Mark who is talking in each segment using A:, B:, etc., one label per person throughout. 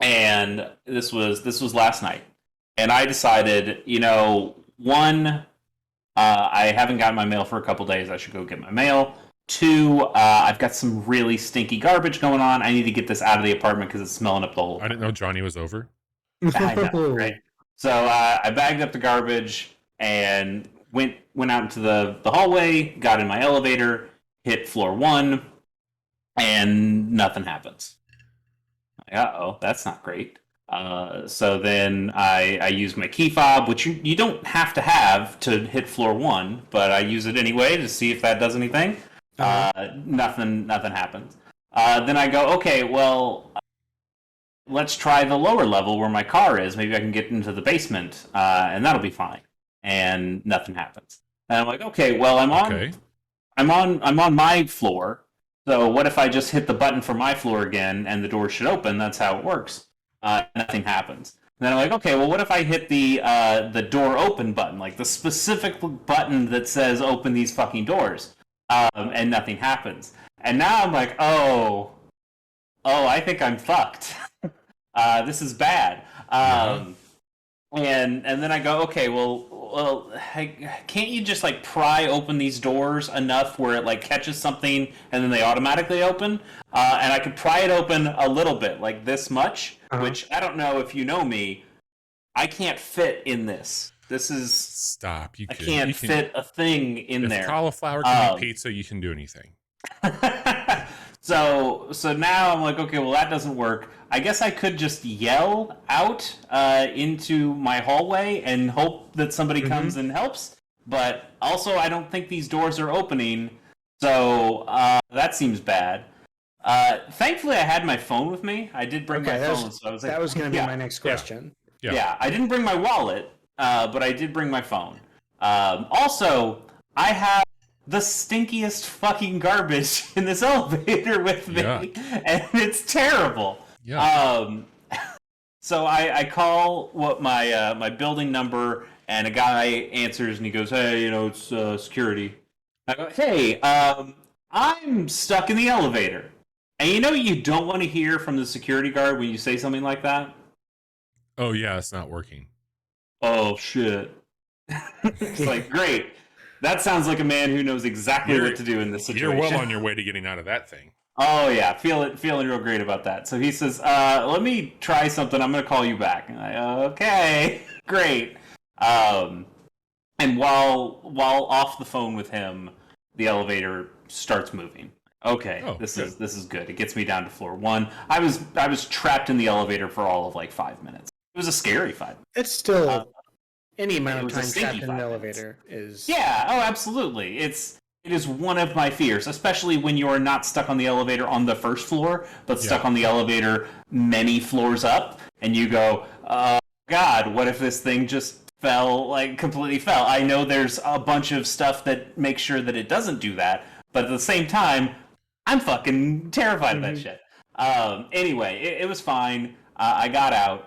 A: And this was last night, and I decided, one, I haven't gotten my mail for a couple days. I should go get my mail. Two, I've got some really stinky garbage going on. I need to get this out of the apartment because it's smelling up the whole.
B: I didn't know Johnny was over.
A: I know, right? So I bagged up the garbage and went out into the hallway. Got in my elevator, hit floor 1, and nothing happens. Uh-oh, that's not great. So then I use my key fob, which you don't have to hit floor 1, but I use it anyway to see if that does anything. Nothing happens. Then I go, okay, well, let's try the lower level where my car is. Maybe I can get into the basement, and that'll be fine. And nothing happens. And I'm like, okay, well, I'm on my floor. So what if I just hit the button for my floor again and the door should open? That's how it works. Nothing happens. And then I'm like, okay, well, what if I hit the door open button, like the specific button that says open these fucking doors, and nothing happens? And now I'm like, oh, I think I'm fucked. This is bad. And then I go, okay, well, can't you just like pry open these doors enough where it like catches something and then they automatically open? And I could pry it open a little bit, like this much, which I don't know if you know me, I can't fit in this. This is
B: stop.
A: I can't fit a thing in there.
B: If cauliflower can be pizza, you can do anything.
A: So now I'm like, okay, well that doesn't work. I guess I could just yell out into my hallway and hope that somebody comes and helps. But also, I don't think these doors are opening, so that seems bad. Thankfully, I had my phone with me. I did bring my phone, so I was like,
C: that was going to be my next question.
A: Yeah, I didn't bring my wallet, but I did bring my phone. Also, I have the stinkiest fucking garbage in this elevator with me, and it's terrible. So I call what my building number, and a guy answers, and he goes, "Hey, it's security." I go, "Hey, I'm stuck in the elevator," and you don't want to hear from the security guard when you say something like that.
B: Oh yeah, it's not working.
A: Oh shit! It's like, great. That sounds like a man who knows exactly what to do in this situation.
B: You're well on your way to getting out of that thing.
A: Oh yeah, feeling real great about that. So he says, "Let me try something. I'm going to call you back." And okay, great. And while off the phone with him, the elevator starts moving. Okay, this is good. It gets me down to floor 1. I was trapped in the elevator for all of like 5 minutes. It was a scary 5 minutes.
C: It's still any amount of time trapped in an elevator is...
A: Yeah, oh, absolutely. It is one of my fears, especially when you are not stuck on the elevator on the first floor, but stuck on the elevator many floors up, and you go, God, what if this thing just completely fell? I know there's a bunch of stuff that makes sure that it doesn't do that, but at the same time, I'm fucking terrified of that shit. Anyway, it was fine. I got out,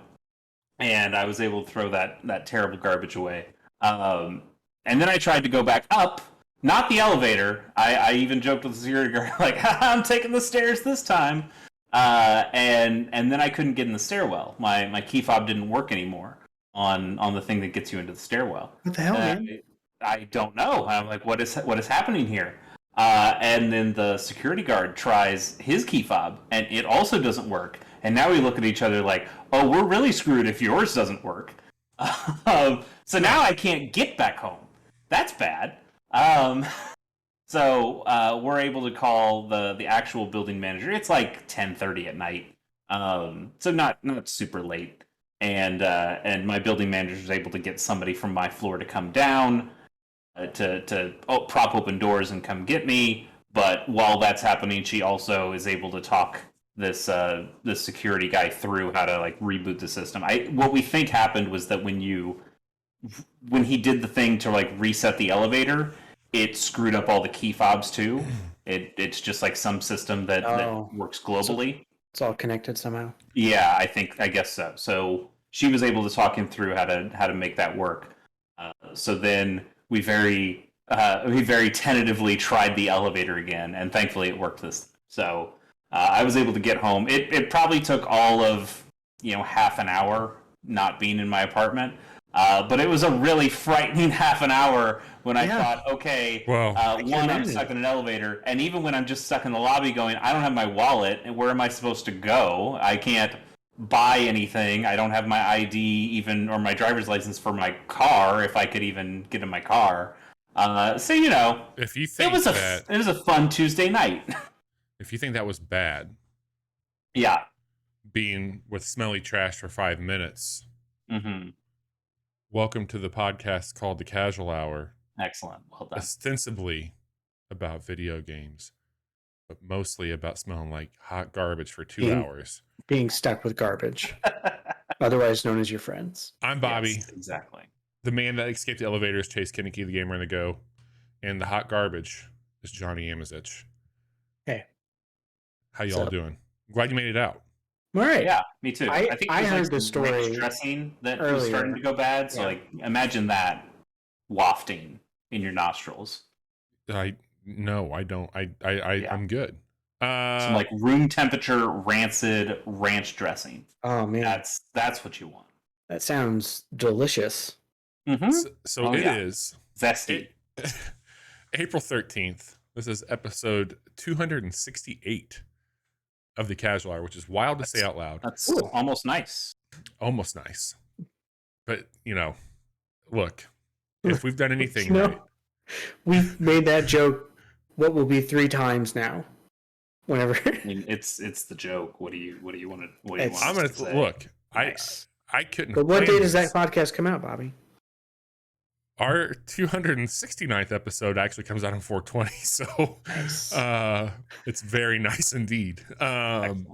A: and I was able to throw that terrible garbage away. And then I tried to go back up, not the elevator. I even joked with the security guard, like, I'm taking the stairs this time. And then I couldn't get in the stairwell. My key fob didn't work anymore on the thing that gets you into the stairwell.
C: What the hell, man?
A: I don't know. I'm like, what is happening here? And then the security guard tries his key fob, and it also doesn't work. And now we look at each other like, oh, we're really screwed if yours doesn't work. So now I can't get back home. That's bad. So we're able to call the actual building manager. It's like 10:30 at night, so not super late. And my building manager was able to get somebody from my floor to come down to prop open doors and come get me. But while that's happening, she also is able to talk this security guy through how to like reboot the system. What we think happened was that when he did the thing to like reset the elevator, it screwed up all the key fobs too. It's just like some system that works globally.
C: So it's all connected somehow.
A: Yeah, I guess so. So she was able to talk him through how to make that work. So then we very tentatively tried the elevator again, and thankfully it worked this time. So I was able to get home. It probably took all of half an hour not being in my apartment. But it was a really frightening half an hour when I thought, okay,
B: well,
A: I'm stuck in an elevator, and even when I'm just stuck in the lobby going, I don't have my wallet, and where am I supposed to go? I can't buy anything. I don't have my ID even, or my driver's license for my car, if I could even get in my car. So,
B: if you think
A: it was a fun Tuesday night.
B: If you think that was bad,
A: yeah,
B: being with smelly trash for 5 minutes, welcome to the podcast called The Casual Hour.
A: Excellent. Well done.
B: Ostensibly about video games, but mostly about smelling like hot garbage for 2 hours.
C: Being stuck with garbage, otherwise known as your friends.
B: I'm Bobby.
A: Yes, exactly.
B: The man that escaped the elevators, Chase Kinnicky, the gamer on the go. And the hot garbage is Johnny Amazich.
C: Hey.
B: How y'all doing? Glad you made it out.
C: All right.
A: Yeah, me too.
C: I
A: think
C: I heard the story
A: dressing that
C: earlier.
A: was starting to go bad. So imagine that wafting in your nostrils.
B: No, I don't. I'm good.
A: Some room temperature rancid ranch dressing.
C: Oh man,
A: that's what you want.
C: That sounds delicious.
B: Mm-hmm. So it is
A: zesty.
B: April 13th. This is episode 268 of The Casual Hour, which is wild to say out loud.
A: That's almost nice.
B: Almost nice. But, look, if we've done anything right.
C: We've made that joke what will be 3 times now. Whenever
A: I mean, it's the joke. What do you want to
B: I'm going to look.
C: Nice.
B: I couldn't.
C: But what day does that podcast come out, Bobby?
B: Our 269th episode actually comes out on 420, so nice. It's very nice indeed. Having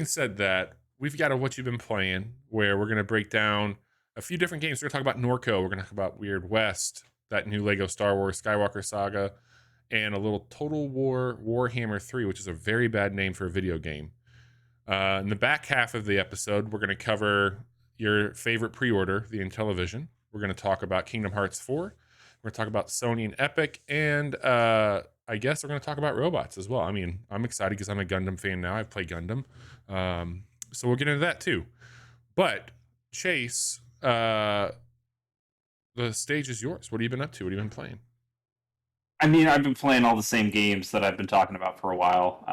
B: said that, we've got a What You've Been Playing, where we're going to break down a few different games. We're going to talk about Norco. We're going to talk about Weird West, that new Lego Star Wars Skywalker Saga, and a little Total War Warhammer 3, which is a very bad name for a video game. In the back half of the episode, we're going to cover your favorite pre-order, the Intellivision. We're going to talk about Kingdom Hearts 4. We're going to talk about Sony and Epic. And I guess we're going to talk about robots as well. I mean, I'm excited because I'm a Gundam fan now. I've played Gundam. So we'll get into that too. But, Chase, the stage is yours. What have you been up to? What have you been playing?
A: I mean, I've been playing all the same games that I've been talking about for a while.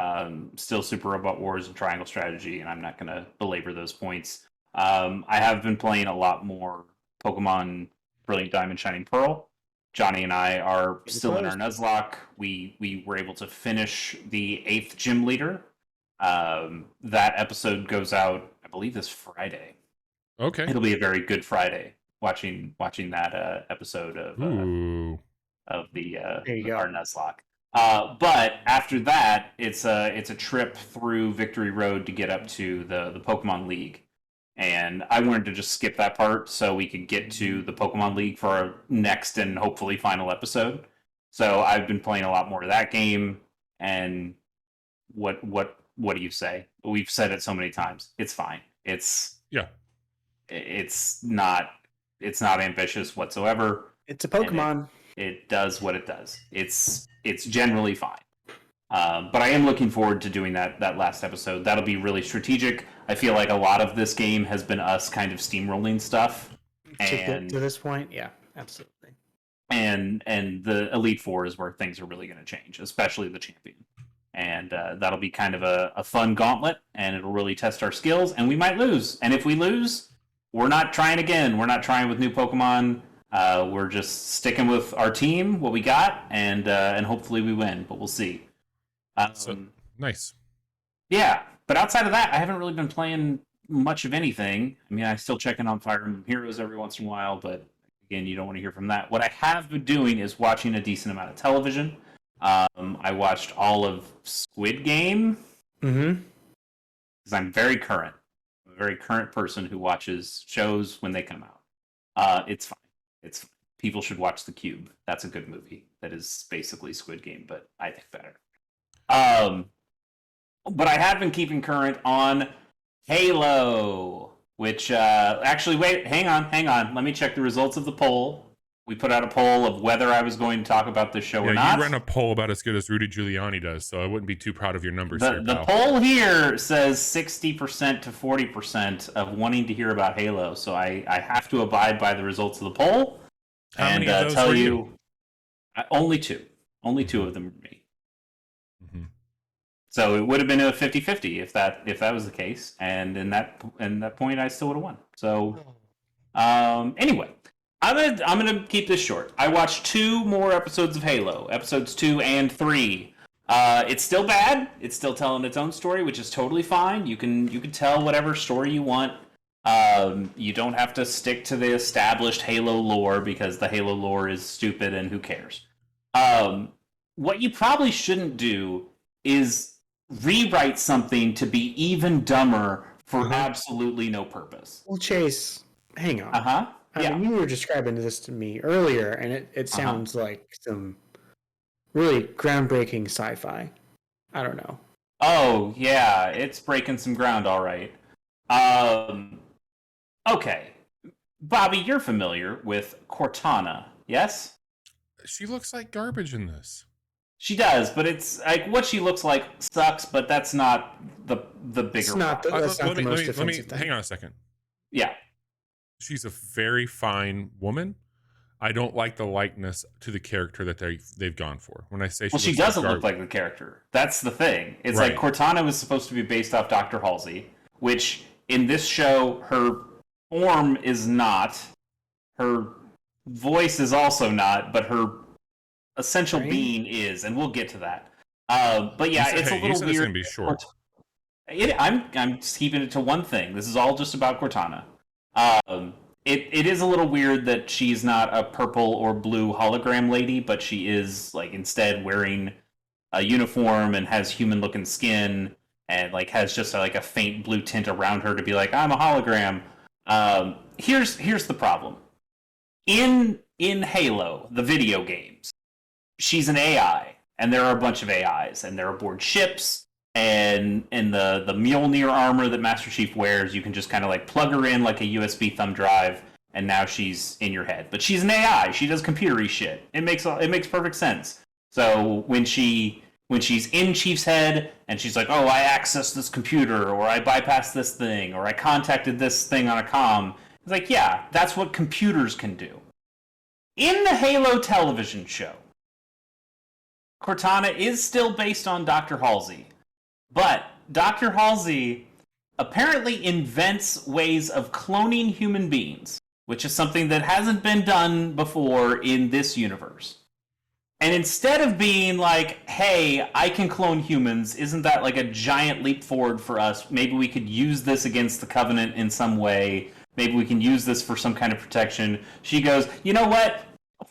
A: Still Super Robot Wars and Triangle Strategy, and I'm not going to belabor those points. I have been playing a lot more Pokemon Brilliant Diamond Shining Pearl. Johnny and I are still in our Nuzlocke. We were able to finish the 8th gym leader. That episode goes out, I believe, this Friday.
B: Okay.
A: It'll be a very good Friday watching that episode of our Nuzlocke. But after that, it's a trip through Victory Road to get up to the Pokemon League. And I wanted to just skip that part so we could get to the Pokemon League for our next and hopefully final episode. So I've been playing a lot more of that game. And what do you say? We've said it so many times. It's fine. It's not ambitious whatsoever.
C: It's a Pokemon.
A: It does what it does. It's generally fine. But I am looking forward to doing that last episode. That'll be really strategic. I feel like a lot of this game has been us kind of steamrolling stuff.
C: To get to this point, yeah, absolutely.
A: And the Elite Four is where things are really going to change, especially the champion. And that'll be kind of a fun gauntlet, and it'll really test our skills, and we might lose. And if we lose, we're not trying again. We're not trying with new Pokemon. We're just sticking with our team, what we got, and hopefully we win, but we'll see.
B: Nice.
A: Yeah, but outside of that, I haven't really been playing much of anything. I mean, I still check in on Fire Emblem Heroes every once in a while, but again, you don't want to hear from that. What I have been doing is watching a decent amount of television. I watched all of Squid Game. Because I'm very current. I'm a very current person who watches shows when they come out. It's fine. It's fine. People should watch The Cube. That's a good movie. That is basically Squid Game, but I think better. But I have been keeping current on Halo, which actually, wait, hang on. Let me check the results of the poll. We put out a poll of whether I was going to talk about this show or not.
B: You run a poll about as good as Rudy Giuliani does, so I wouldn't be too proud of your numbers here,
A: The
B: pal.
A: poll here says 60% to 40% of wanting to hear about Halo, so I have to abide by the results of the poll.
B: How
A: and
B: many of those
A: tell
B: were
A: you, only two. Only two of them were me.
B: Mm-hmm.
A: So it would have been a 50-50 if that was the case, and in that point I still would have won. So anyway, I'm gonna keep this short. I watched 2 more episodes of Halo, episodes 2 and 3. It's still bad. It's still telling its own story, which is totally fine. You can tell whatever story you want. You don't have to stick to the established Halo lore because the Halo lore is stupid and who cares. What you probably shouldn't do is rewrite something to be even dumber for absolutely no purpose.
C: Well, Chase, hang on.
A: Yeah.
C: I mean, you were describing this to me earlier, and it sounds like some really groundbreaking sci-fi. I don't know.
A: Oh, yeah, it's breaking some ground, all right. Okay. Bobby, you're familiar with Cortana, yes?
B: She looks like garbage in this.
A: She does, but it's like what she looks like sucks, but that's not the bigger
C: It's not
A: problem.
C: that's not the most offensive thing.
B: Hang on a second.
A: Yeah.
B: She's a very fine woman. I don't like the likeness to the character that they've gone for. When I say
A: she doesn't look like the character. That's the thing. It's
B: right.
A: like Cortana was supposed to be based off Dr. Halsey, which in this show her form is not, her voice is also not, but her essential being is, and we'll get to that. But yeah, it's a little weird.
B: It's gonna be short.
A: I'm keeping it to one thing. This is all just about Cortana. It is a little weird that she's not a purple or blue hologram lady, but she is like instead wearing a uniform and has human looking skin and like has just like a faint blue tint around her to be like, I'm a hologram. Here's the problem. In Halo, the video games, she's an AI, and there are a bunch of AIs, and they're aboard ships, and in the Mjolnir armor that Master Chief wears, you can just kind of like plug her in like a USB thumb drive, and now she's in your head. But she's an AI. She does computery shit. It makes perfect sense. So when she's in Chief's head, and she's like, oh, I accessed this computer, or I bypassed this thing, or I contacted this thing on a comm, it's like, yeah, that's what computers can do. In the Halo television show, Cortana is still based on Dr. Halsey, but Dr. Halsey apparently invents ways of cloning human beings, which is something that hasn't been done before in this universe. And instead of being like, hey, I can clone humans, isn't that like a giant leap forward for us? Maybe we could use this against the Covenant in some way. Maybe we can use this for some kind of protection. She goes, you know what?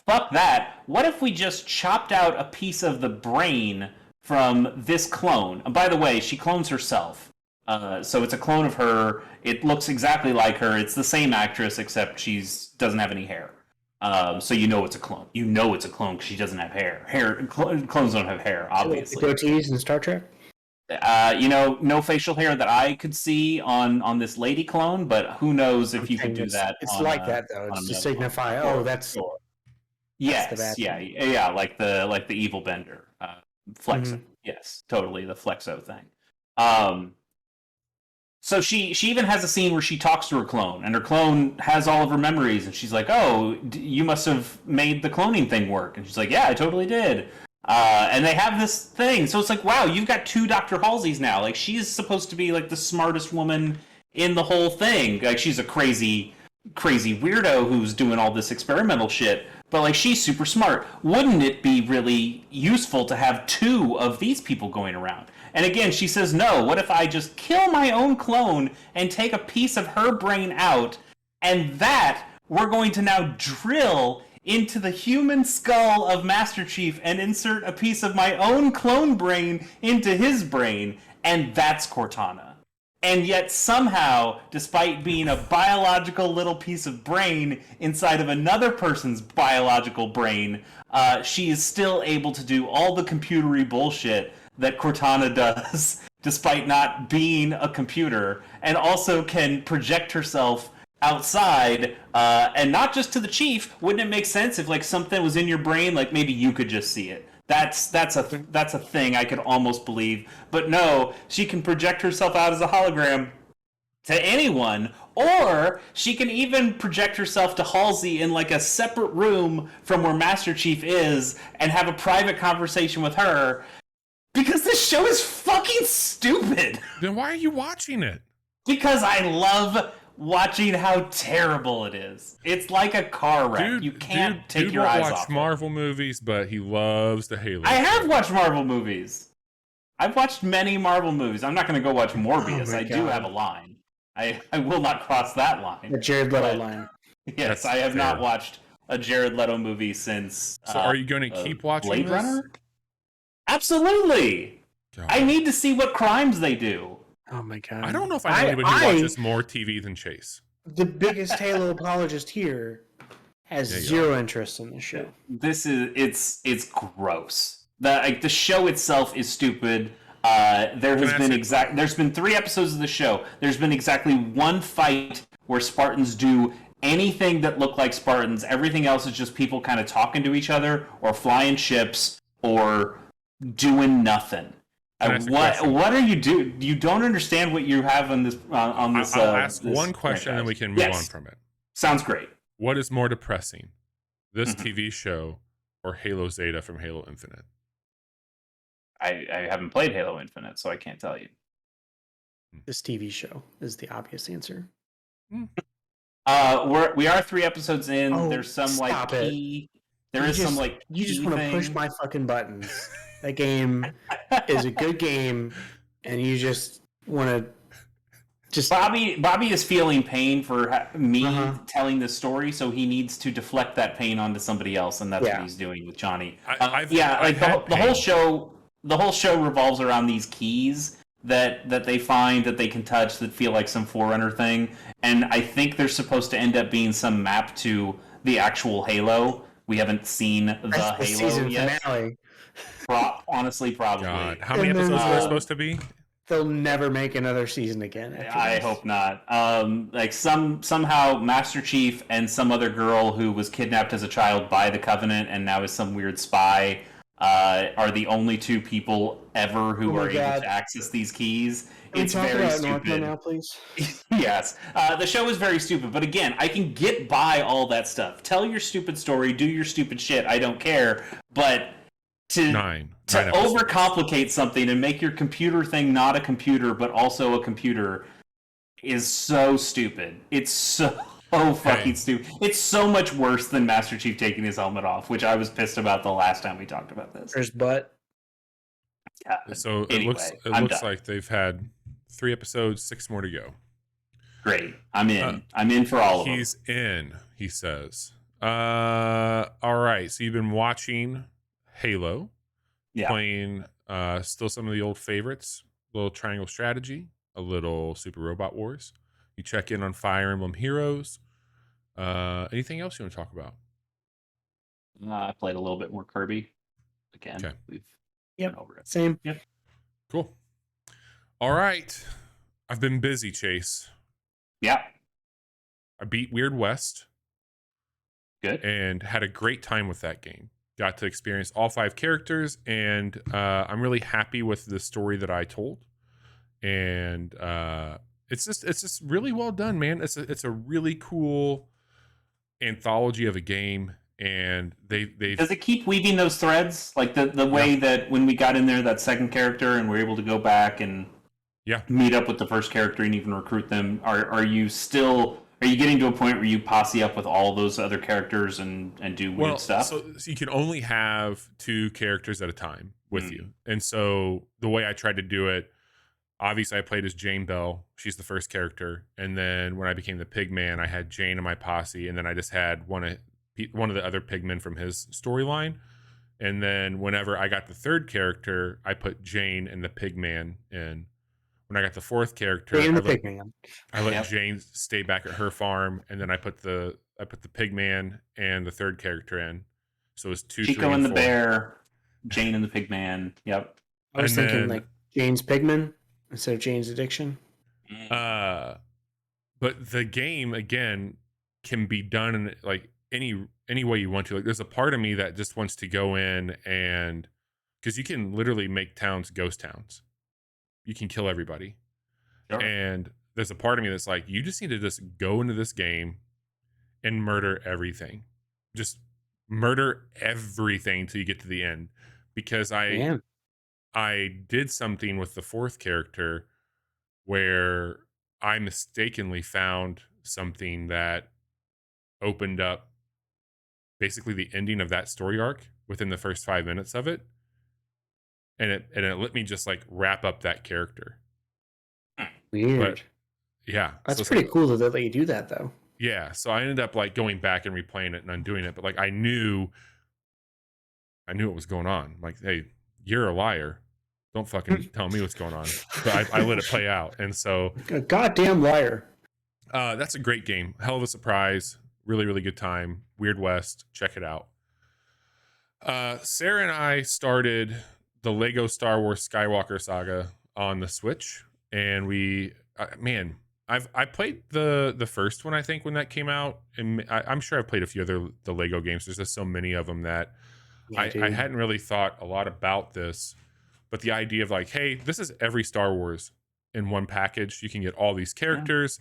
A: Fuck that. What if we just chopped out a piece of the brain from this clone? And by the way, she clones herself. So it's a clone of her. It looks exactly like her. It's the same actress, except she doesn't have any hair. So you know it's a clone. You know it's a clone because she doesn't have hair. Clones don't have hair, obviously.
C: The goatees in Star Trek?
A: No facial hair that I could see on this lady clone, but who knows if you could do that.
C: It's like that, though. It's to signify, that's...
A: Yes, yeah, like the evil bender, Flexo. Mm-hmm. Yes, totally, the Flexo thing. So she even has a scene where she talks to her clone, and her clone has all of her memories, and she's like, "Oh, you must have made the cloning thing work," and she's like, "Yeah, I totally did." And they have this thing, so it's like, wow, you've got 2 Dr. Halseys now. Like, she's supposed to be like the smartest woman in the whole thing. Like, she's a crazy weirdo who's doing all this experimental shit, but like she's super smart. Wouldn't it be really useful to have 2 of these people going around? And again, she says, no, what if I just kill my own clone and take a piece of her brain out, and that we're going to now drill into the human skull of Master Chief and insert a piece of my own clone brain into his brain, and that's Cortana. And yet somehow, despite being a biological little piece of brain inside of another person's biological brain, she is still able to do all the computery bullshit that Cortana does, despite not being a computer, and also can project herself outside, and not just to the chief. Wouldn't it make sense if like something was in your brain, like maybe you could just see it? That's a thing I could almost believe. But no, she can project herself out as a hologram to anyone, or she can even project herself to Halsey in like a separate room from where Master Chief is and have a private conversation with her. Because this show is fucking stupid.
B: Then why are you watching it?
A: Because I love watching how terrible it is. It's like a car wreck. You can't take your eyes off.
B: Dude watch Marvel movies, but he loves the Halo.
A: I have watched Marvel movies. I've watched many Marvel movies. I'm not going to go watch Morbius. I do have a line. I will not cross that line.
C: The Jared Leto line.
A: Yes, I have not watched a Jared Leto movie since.
B: So are you going to keep watching
A: Blade
B: this?
A: Runner? Absolutely. God. I need to see what crimes they do.
C: Oh my god!
B: I don't know if I know anybody who watches more TV than Chase.
C: The biggest Halo apologist here has zero interest in the show.
A: This is it's gross. The show itself is stupid. There's been 3 episodes of the show. There's been exactly 1 fight where Spartans do anything that look like Spartans. Everything else is just people kind of talking to each other or flying ships or doing nothing. What are you doing? You don't understand what you have on this. On this.
B: I'll ask one question, and then we can move on from it.
A: Sounds great.
B: What is more depressing, this TV show or Halo Zeta from Halo Infinite?
A: I haven't played Halo Infinite, so I can't tell you.
C: This TV show is the obvious answer.
A: We are 3 episodes in. There's some key. There is some
C: you just want to push my fucking buttons. That game is a good game, and you just want to
A: Bobby is feeling pain for me telling this story, so he needs to deflect that pain onto somebody else, and that's what he's doing with Johnny. The whole show revolves around these keys that they find that they can touch that feel like some Forerunner thing, and I think they're supposed to end up being some map to the actual Halo. We haven't seen the Halo yet.
C: Finale.
A: Honestly, probably.
B: God. How many episodes are there supposed to be?
C: They'll never make another season again.
A: I hope not. Somehow Master Chief and some other girl who was kidnapped as a child by the Covenant and now is some weird spy are the only 2 people ever who are able to access these keys. It's very stupid. Norco now, please. Yes. The show is very stupid, but again, I can get by all that stuff. Tell your stupid story, do your stupid shit, I don't care, but to overcomplicate something and make your computer thing not a computer but also a computer is so stupid. It's so fucking stupid. It's so much worse than Master Chief taking his helmet off, which I was pissed about the last time we talked about this.
C: There's butt.
B: So anyway, it looks like they've had 3 episodes, 6 more to go.
A: Great. I'm in. I'm in for all of them.
B: He's in, he says. All right. So you've been watching Halo, playing still some of the old favorites, a little Triangle Strategy, a little Super Robot Wars. You check in on Fire Emblem Heroes. Anything else you want to talk about?
A: I played a little bit more Kirby. Again, we've been over it.
C: Same.
A: Yep.
B: Cool. All right. I've been busy, Chase.
A: Yeah.
B: I beat Weird West.
A: Good.
B: And had a great time with that game. Got to experience all 5 characters, and I'm really happy with the story that I told. And it's just really well done, man. It's a really cool anthology of a game, and they
A: does it keep weaving those threads, like the way that when we got in there, that second character, and we're able to go back and meet up with the first character and even recruit them. Are you getting to a point where you posse up with all those other characters and do weird stuff?
B: So you can only have 2 characters at a time with you. And so the way I tried to do it, obviously I played as Jane Bell. She's the first character. And then when I became the Pigman, I had Jane in my posse. And then I just had one of the other Pigmen from his storyline. And then whenever I got the 3rd character, I put Jane and the Pigman in. When I got the 4th character, I let Jane stay back at her farm, and then I put the Pigman and the 3rd character in. So it was 2,
A: Chico
B: 3,
A: and the
B: 4.
A: Bear, Jane and the Pigman. Yep.
C: I was thinking like Jane's Pigman instead of Jane's Addiction.
B: But the game again can be done in like any way you want to. Like there's a part of me that just wants to go in and because you can literally make towns ghost towns. You can kill everybody.
A: Sure.
B: And there's a part of me that's like, you just need to just go into this game and murder everything. Just murder everything till you get to the end. Because I did something with the fourth character where I mistakenly found something that opened up basically the ending of that story arc within the first 5 minutes of it. And it let me just like wrap up that character.
C: Weird.
B: But yeah.
C: That's pretty cool that they let you do that though.
B: Yeah. So I ended up like going back and replaying it and undoing it. But like I knew what was going on. I'm like, hey, you're a liar. Don't fucking tell me what's going on. But I let it play out. And so
C: a goddamn liar.
B: That's a great game. Hell of a surprise. Really, really good time. Weird West. Check it out. Sarah and I started the Lego Star Wars Skywalker Saga on the Switch, and we, I played the first one I think when that came out, and I'm sure I've played a few other the Lego games. There's just so many of them that I hadn't really thought a lot about this, but the idea of like, hey, this is every Star Wars in one package. You can get all these characters,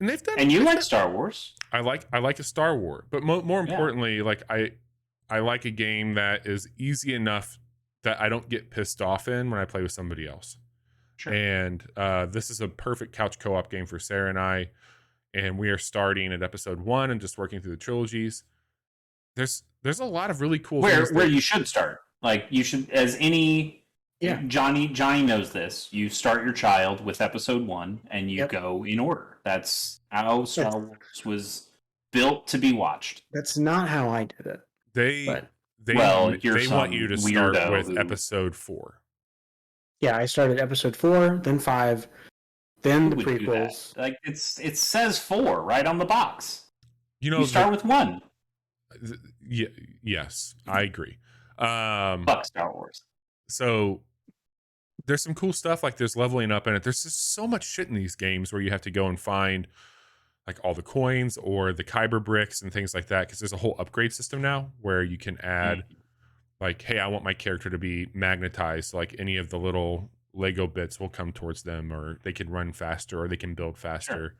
B: and they've done.
A: And you like Star Wars?
B: I like a Star Wars, but more importantly, like I like a game that is easy enough that I don't get pissed off in when I play with somebody else. Sure. And this is a perfect couch co-op game for Sarah and I, and we are starting at episode 1 and just working through the trilogies. There's a lot of really cool things
A: where you should start. Like you should, as any Johnny knows this. You start your child with episode 1 and you go in order. That's how Star Wars was built to be watched.
C: That's not how I did it.
B: They want you to start with episode 4.
C: Yeah, I started episode 4, then 5, then the prequels.
A: Like it says 4 right on the box.
B: You
A: start with 1.
B: Yes, I agree.
A: Fuck Star Wars.
B: So there's some cool stuff, like there's leveling up in it. There's just so much shit in these games where you have to go and find like all the coins or the Kyber bricks and things like that, because there's a whole upgrade system now where you can add like, hey, I want my character to be magnetized, like any of the little Lego bits will come towards them, or they can run faster, or they can build faster.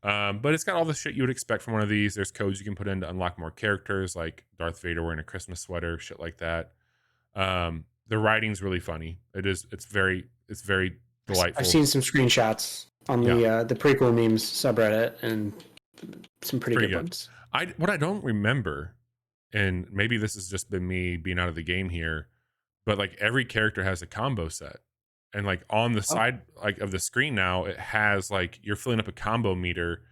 B: Sure. But it's got all the shit you would expect from one of these. There's codes you can put in to unlock more characters, like Darth Vader wearing a Christmas sweater, shit like that. The writing's really funny. It's very delightful. I've
C: seen some screenshots on the prequel memes subreddit, and some pretty good ones.
B: What I don't remember, and maybe this has just been me being out of the game here, but like every character has a combo set, and like on the side like of the screen now, it has like you're filling up a combo meter,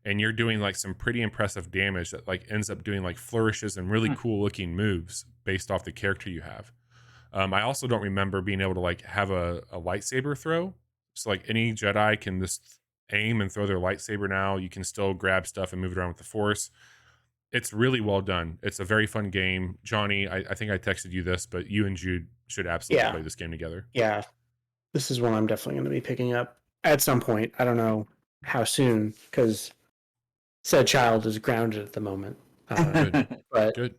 B: and you're doing like some pretty impressive damage that like ends up doing like flourishes and really cool looking moves based off the character you have. I also don't remember being able to like have a lightsaber throw. So like any Jedi can just aim and throw their lightsaber now. You can still grab stuff and move it around with the Force. It's really well done. It's a very fun game. Johnny, I think I texted you this, but you and Jude should absolutely play this game together.
C: Yeah. This is one I'm definitely going to be picking up at some point. I don't know how soon, because said child is grounded at the moment. But
B: good.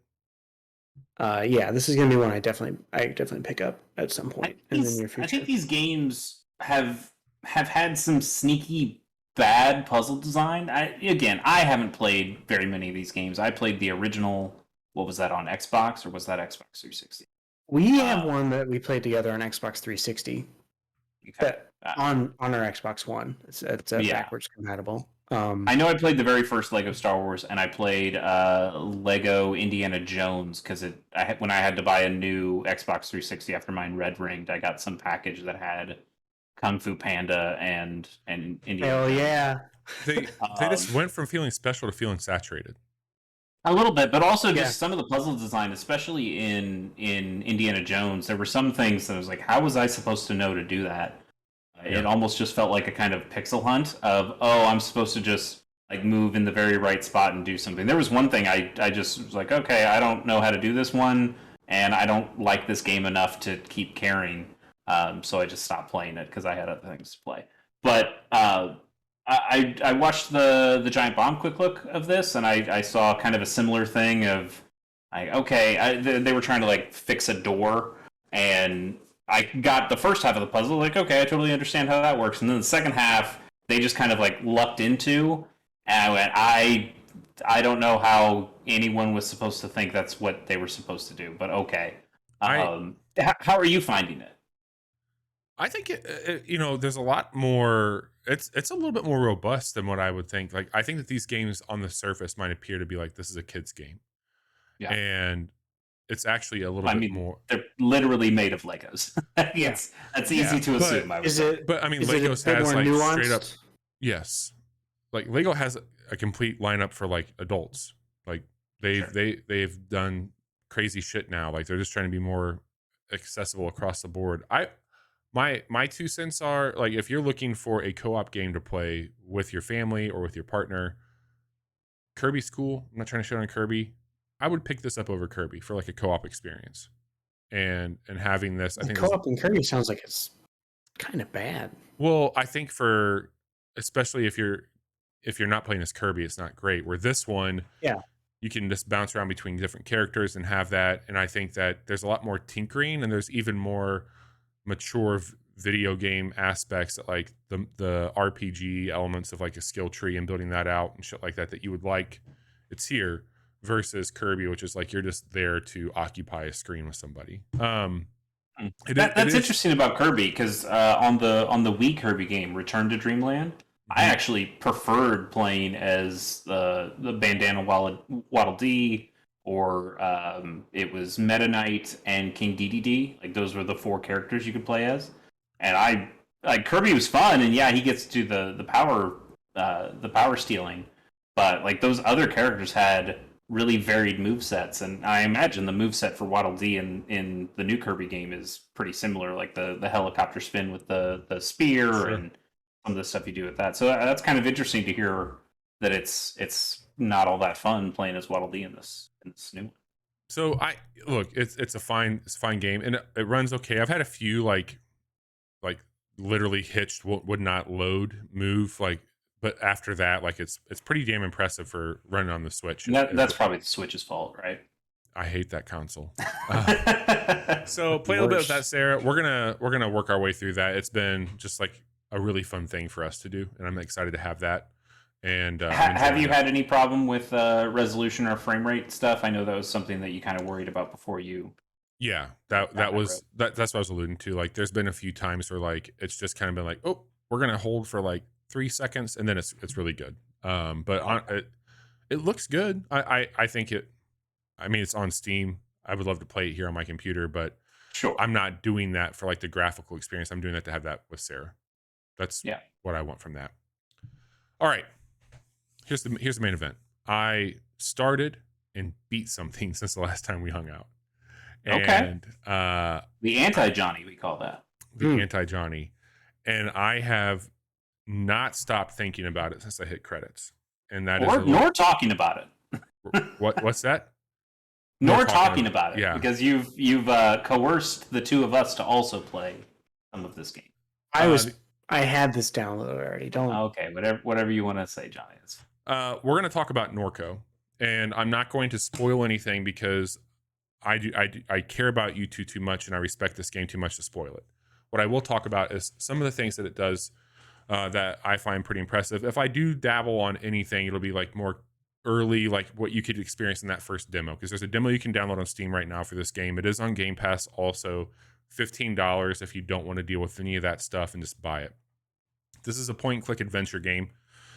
C: This is going to be one I definitely pick up at some point in the near future.
A: I think these games have had some sneaky bad puzzle design. I haven't played very many of these games. I played the original. What was that on Xbox, or was that Xbox 360?
C: We have one that we played together on Xbox 360.
A: Okay.
C: On our Xbox One, it's backwards compatible.
A: I know I played the very first Lego Star Wars, and I played Lego Indiana Jones because when I had to buy a new Xbox 360 after mine red ringed, I got some package that had Kung Fu Panda and Indiana.
C: Hell yeah!
B: They just went from feeling special to feeling saturated.
A: A little bit, but also just some of the puzzle design, especially in Indiana Jones, there were some things that I was like, how was I supposed to know to do that? It almost just felt like a kind of pixel hunt of, I'm supposed to just like move in the very right spot and do something. There was one thing I just was like, okay, I don't know how to do this one, and I don't like this game enough to keep caring. So I just stopped playing it because I had other things to play. But I watched the Giant Bomb quick look of this, and I saw kind of a similar thing of, they were trying to like fix a door, and I got the first half of the puzzle, like, okay, I totally understand how that works, and then the second half they just kind of like lucked into, and I went, I don't know how anyone was supposed to think that's what they were supposed to do, but okay. How are you finding it?
B: I think there's a lot more. It's a little bit more robust than what I would think. Like, I think that these games on the surface might appear to be like, this is a kid's game,
A: Yeah.
B: and it's actually a little bit more.
A: They're literally made of Legos. Yes, that's easy to assume. I would say.
B: But I mean,
C: is
B: Legos
C: it a bit
B: has
C: more
B: like
C: nuanced?
B: straight up. Yes, like Lego has a complete lineup for like adults. Like they've done crazy shit now. Like they're just trying to be more accessible across the board. My 2 cents are, like, if you're looking for a co-op game to play with your family or with your partner, Kirby's cool. I'm not trying to shit on Kirby. I would pick this up over Kirby for like a co-op experience. And having this, I think
C: co-op in Kirby sounds like it's kind of bad.
B: Well, I think especially if you're not playing as Kirby, it's not great. Where this one,
C: yeah,
B: you can just bounce around between different characters and have that. And I think that there's a lot more tinkering, and there's even more mature video game aspects that, like the RPG elements of like a skill tree and building that out and shit like that you would like. It's here versus Kirby, which is like you're just there to occupy a screen with somebody.
A: That's interesting about Kirby, because on the Wii Kirby game, Return to Dreamland, I actually preferred playing as the Bandana Waddle Dee, or it was Meta Knight and King Dedede. Like, those were the 4 characters you could play as, and Kirby was fun, and yeah, he gets to do the power stealing, but like those other characters had really varied movesets, and I imagine the moveset for Waddle Dee in the new Kirby game is pretty similar, like the helicopter spin with the spear, sure, and some of the stuff you do with that. So that's kind of interesting to hear that it's not all that fun playing as Waddle Dee in this new one.
B: So it's a fine game, and it runs okay. I've had a few like literally hitched, would not load move, like, but after that, like, it's pretty damn impressive for running on the Switch.
A: That's probably the Switch's fault, right?
B: I hate that console. So play a little bit with that, Sarah. We're gonna work our way through that. It's been just like a really fun thing for us to do, and I'm excited to have that. And
A: have you had any problem with resolution or frame rate stuff? I know that was something that you kind of worried about before you.
B: Yeah, that's what I was alluding to. Like, there's been a few times where like it's just kind of been like, oh, we're gonna hold for like 3 seconds, and then it's really good. It looks good. I think it. I mean, it's on Steam. I would love to play it here on my computer, but
A: sure,
B: I'm not doing that for like the graphical experience. I'm doing that to have that with Sarah. That's what I want from that. All right, here's the main event. I started and beat something since the last time we hung out. And
A: the anti-Johnny, we call that.
B: The anti-Johnny. And I have not stopped thinking about it since I hit credits. And that
A: nor talking about it.
B: What's that?
A: Nor talking about it.
B: Yeah.
A: Because you've coerced the 2 of us to also play some of this game.
C: I had this downloaded already. Don't.
A: Okay, whatever you want to say, Johnny.
B: We're going to talk about Norco, and I'm not going to spoil anything because I care about you too much, and I respect this game too much to spoil it. What I will talk about is some of the things that it does that I find pretty impressive. If I do dabble on anything, it'll be like more early, like what you could experience in that first demo, because there's a demo you can download on Steam right now for this game. It is on Game Pass also, $15 if you don't want to deal with any of that stuff and just buy it. This is a point-and-click adventure game.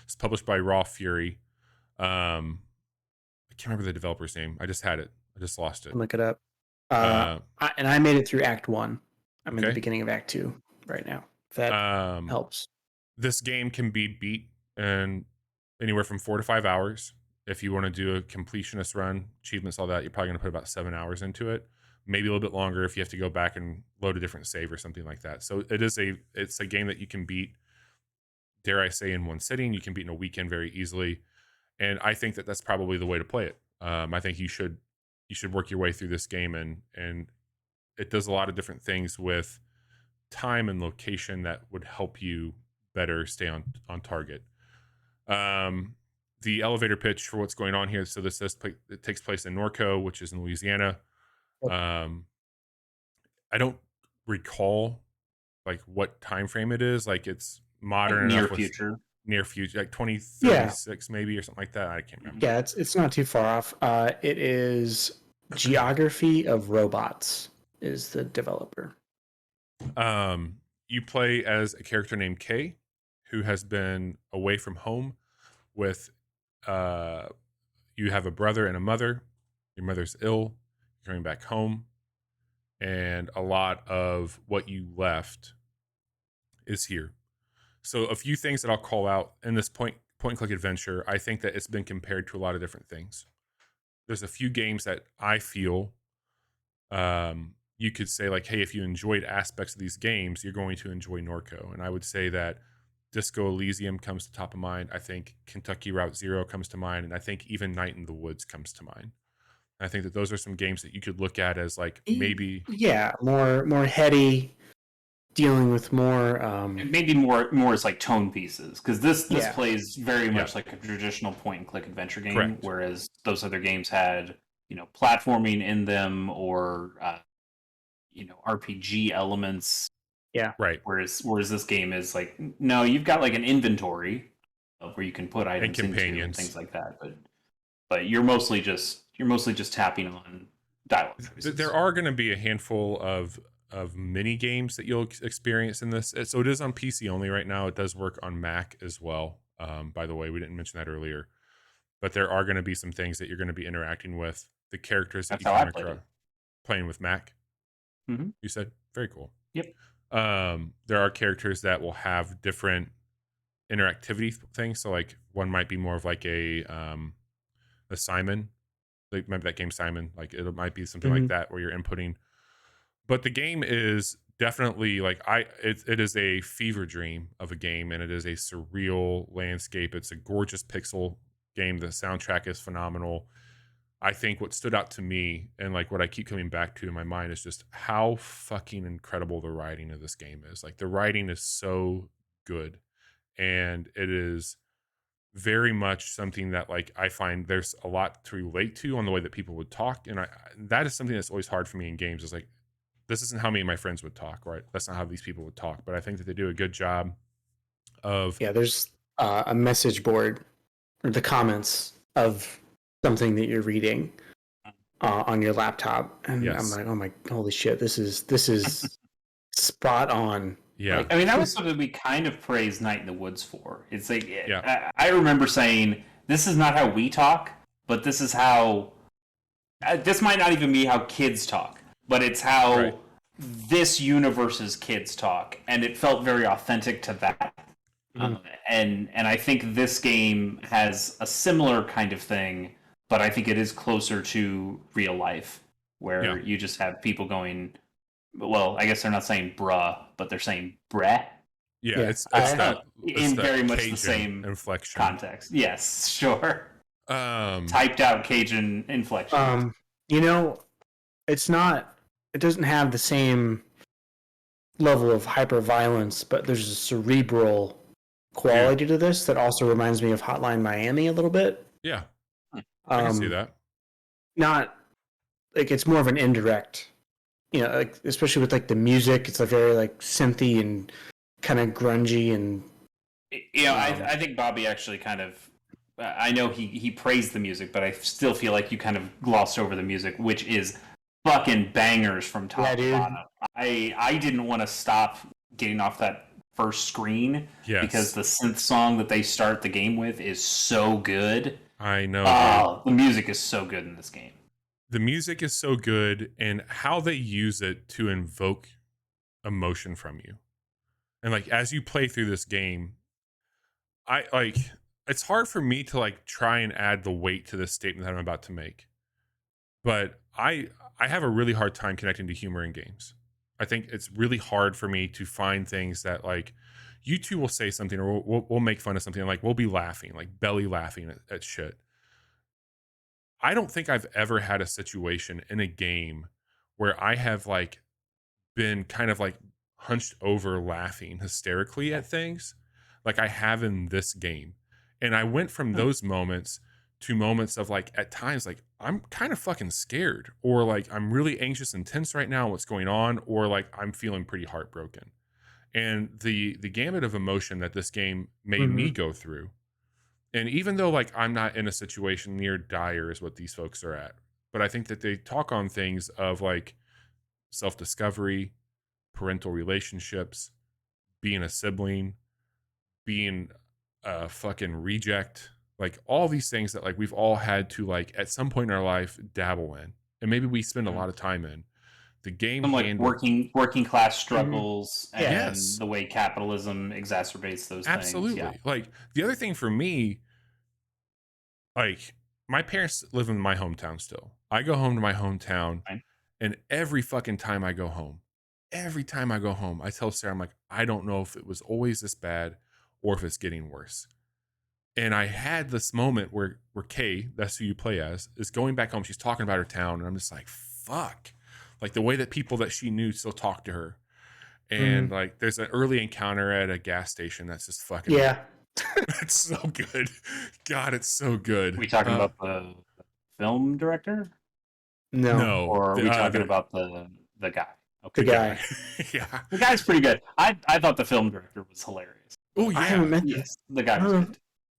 B: It's published by Raw Fury. I can't remember the developer's name. I just had it. I just lost it.
C: Look it up. I made it through Act 1. I'm in the beginning of Act 2 right now. If that helps.
B: This game can be beat in anywhere from 4 to 5 hours. If you want to do a completionist run, achievements, all that, you're probably going to put about 7 hours into it. Maybe a little bit longer if you have to go back and load a different save or something like that. So it's a game that you can beat, dare I say, in one sitting. You can beat in a weekend very easily. And I think that that's probably the way to play it. I think you should work your way through this game, and it does a lot of different things with time and location that would help you better stay on target. The elevator pitch for what's going on here. So it takes place in Norco, which is in Louisiana. I don't recall like what time frame it is. Like it's modern
A: Near
B: enough with
A: future.
B: near future, like 2036 maybe or something like that. I can't remember.
C: Yeah, it's not too far off. It is Geography of Robots is the developer.
B: You play as a character named Kay, who has been away from home with you have a brother and a mother. Your mother's ill, you're coming back home, and a lot of what you left is here. So a few things that I'll call out in this point and click adventure, I think that it's been compared to a lot of different things. There's a few games that I feel you could say like, hey, if you enjoyed aspects of these games, you're going to enjoy Norco. And I would say that Disco Elysium comes to top of mind. I think Kentucky Route Zero comes to mind. And I think even Night in the Woods comes to mind. And I think that those are some games that you could look at as like maybe...
C: Yeah, more heady, dealing with more...
A: Maybe more as like tone pieces, because this plays very much like a traditional point and click adventure game. Correct. Whereas those other games had platforming in them or RPG elements.
C: Yeah,
A: right. Whereas this game is like, no, you've got like an inventory of where you can put items
B: and
A: into and things like that, but you're mostly just tapping on dialogue choices.
B: There are going to be a handful of mini games that you'll experience in this. So it is on PC only right now. It does work on Mac as well. By the way, we didn't mention that earlier, but there are going to be some things that you're going to be interacting with the characters that you come across playing with Mac.
A: Mm-hmm.
B: You said very cool.
A: Yep.
B: There are characters that will have different interactivity things. So like one might be more of like a Simon. Like remember that game Simon? Like it might be something like that where you're inputting. But the game is definitely like it is a fever dream of a game, and it is a surreal landscape. It's a gorgeous pixel game. The soundtrack is phenomenal. I think what stood out to me and like what I keep coming back to in my mind is just how fucking incredible the writing of this game is. Like the writing is so good, and it is very much something that like I find there's a lot to relate to on the way that people would talk. And that is something that's always hard for me in games is like, this isn't how me and my friends would talk, right? That's not how these people would talk. But I think that they do a good job of...
C: Yeah, there's a message board or the comments of something that you're reading on your laptop. And I'm like, oh my, holy shit, this is spot on.
B: Yeah.
A: Like, I mean, that was something we kind of praised Night in the Woods for. It's like, I remember saying, this is not how we talk, but this is how... this might not even be how kids talk, but it's how this universe's kids talk, and it felt very authentic to that. And I think this game has a similar kind of thing, but I think it is closer to real life, where you just have people going, well, I guess they're not saying bruh, but they're saying breh.
B: Yeah, it's that
A: in very much
B: Cajun
A: the same
B: inflection
A: context. Yes, sure. Typed out Cajun inflection.
C: It doesn't have the same level of hyper violence, but there's a cerebral quality to this that also reminds me of Hotline Miami a little bit.
B: Yeah, I can see that.
C: Not like it's more of an indirect, like especially with like the music, it's a very like synthy and kind of grungy and.
A: I think Bobby actually kind of. I know he praised the music, but I still feel like you kind of glossed over the music, which is fucking bangers from top to bottom. I didn't want to stop getting off that first screen because the synth song that they start the game with is so good.
B: I know.
A: Oh, the music is so good in this game.
B: The music is so good, and how they use it to invoke emotion from you. And like as you play through this game, it's hard for me to like try and add the weight to this statement that I'm about to make. But I have a really hard time connecting to humor in games. I think it's really hard for me to find things that like you two will say something or we'll make fun of something and like we'll be laughing, like belly laughing at shit. I don't think I've ever had a situation in a game where I have like been kind of like hunched over laughing hysterically at things like I have in this game. And I went from those moments to moments of like, at times, like, I'm kind of fucking scared, or like, I'm really anxious and tense right now, what's going on, or like, I'm feeling pretty heartbroken. And the gamut of emotion that this game made me go through. And even though like I'm not in a situation near dire as what these folks are at, but I think that they talk on things of like self-discovery, parental relationships, being a sibling, being a fucking reject, like all these things that like we've all had to like at some point in our life dabble in, and maybe we spend a lot of time in. The game
A: Some like
B: handled
A: working class struggles and
B: Yes.
A: the way capitalism exacerbates those
B: Absolutely.
A: things.
B: Like the other thing for me, like my parents live in my hometown still. I go home to my hometown,
A: Fine.
B: and every fucking time I go home, I tell Sarah, I'm like, I don't know if it was always this bad or if it's getting worse. And I had this moment where Kay, that's who you play as, is going back home. She's talking about her town, and I'm just like, fuck. Like the way that people that she knew still talk to her. And like there's an early encounter at a gas station that's just fucking it's so good. God, it's so good.
A: We talking about the film director?
B: No.
A: Or are we talking about the guy?
C: The
A: Okay.
C: guy.
B: Yeah.
A: The guy's pretty good. I thought the film director was hilarious.
B: Oh yeah.
C: I haven't met
A: Yes, the guy was good.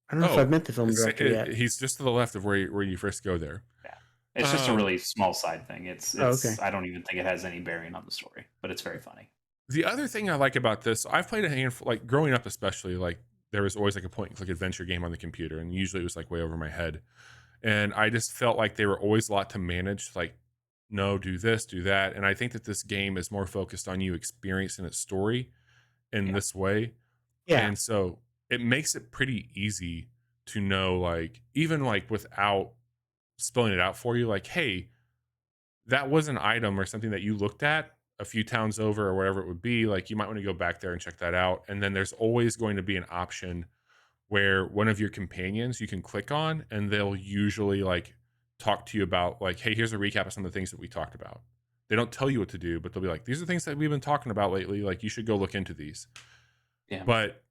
C: I don't know if I've met the film director yet.
B: He's just to the left of where you first go there.
A: Yeah. It's just a really small side thing. It's
C: okay.
A: I don't even think it has any bearing on the story, but it's very funny.
B: The other thing I like about this, I've played a handful, like growing up especially, like there was always like a point and click adventure game on the computer, and usually it was like way over my head. And I just felt like they were always a lot to manage, like, no, do this, do that. And I think that this game is more focused on you experiencing its story in this way.
C: Yeah.
B: And so it makes it pretty easy to know, like, even like without spelling it out for you, like, hey, that was an item or something that you looked at a few towns over or whatever it would be. Like, you might want to go back there and check that out. And then there's always going to be an option where one of your companions you can click on, and they'll usually like talk to you about like, hey, here's a recap of some of the things that we talked about. They don't tell you what to do, but they'll be like, these are things that we've been talking about lately. Like, you should go look into these.
A: Yeah.
B: But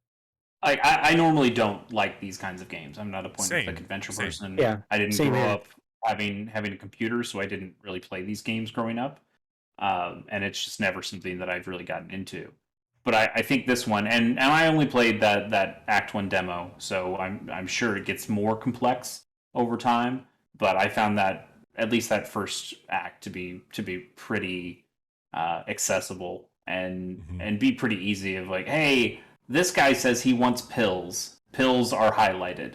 A: I normally don't like these kinds of games. I'm not a point and click adventure person.
C: Yeah.
A: I didn't grow up having a computer, so I didn't really play these games growing up. And it's just never something that I've really gotten into. But I think this one, and I only played that Act 1 demo, so I'm sure it gets more complex over time. But I found that at least that first act to be pretty accessible and be pretty easy. Of like, hey, this guy says he wants pills. Pills are highlighted.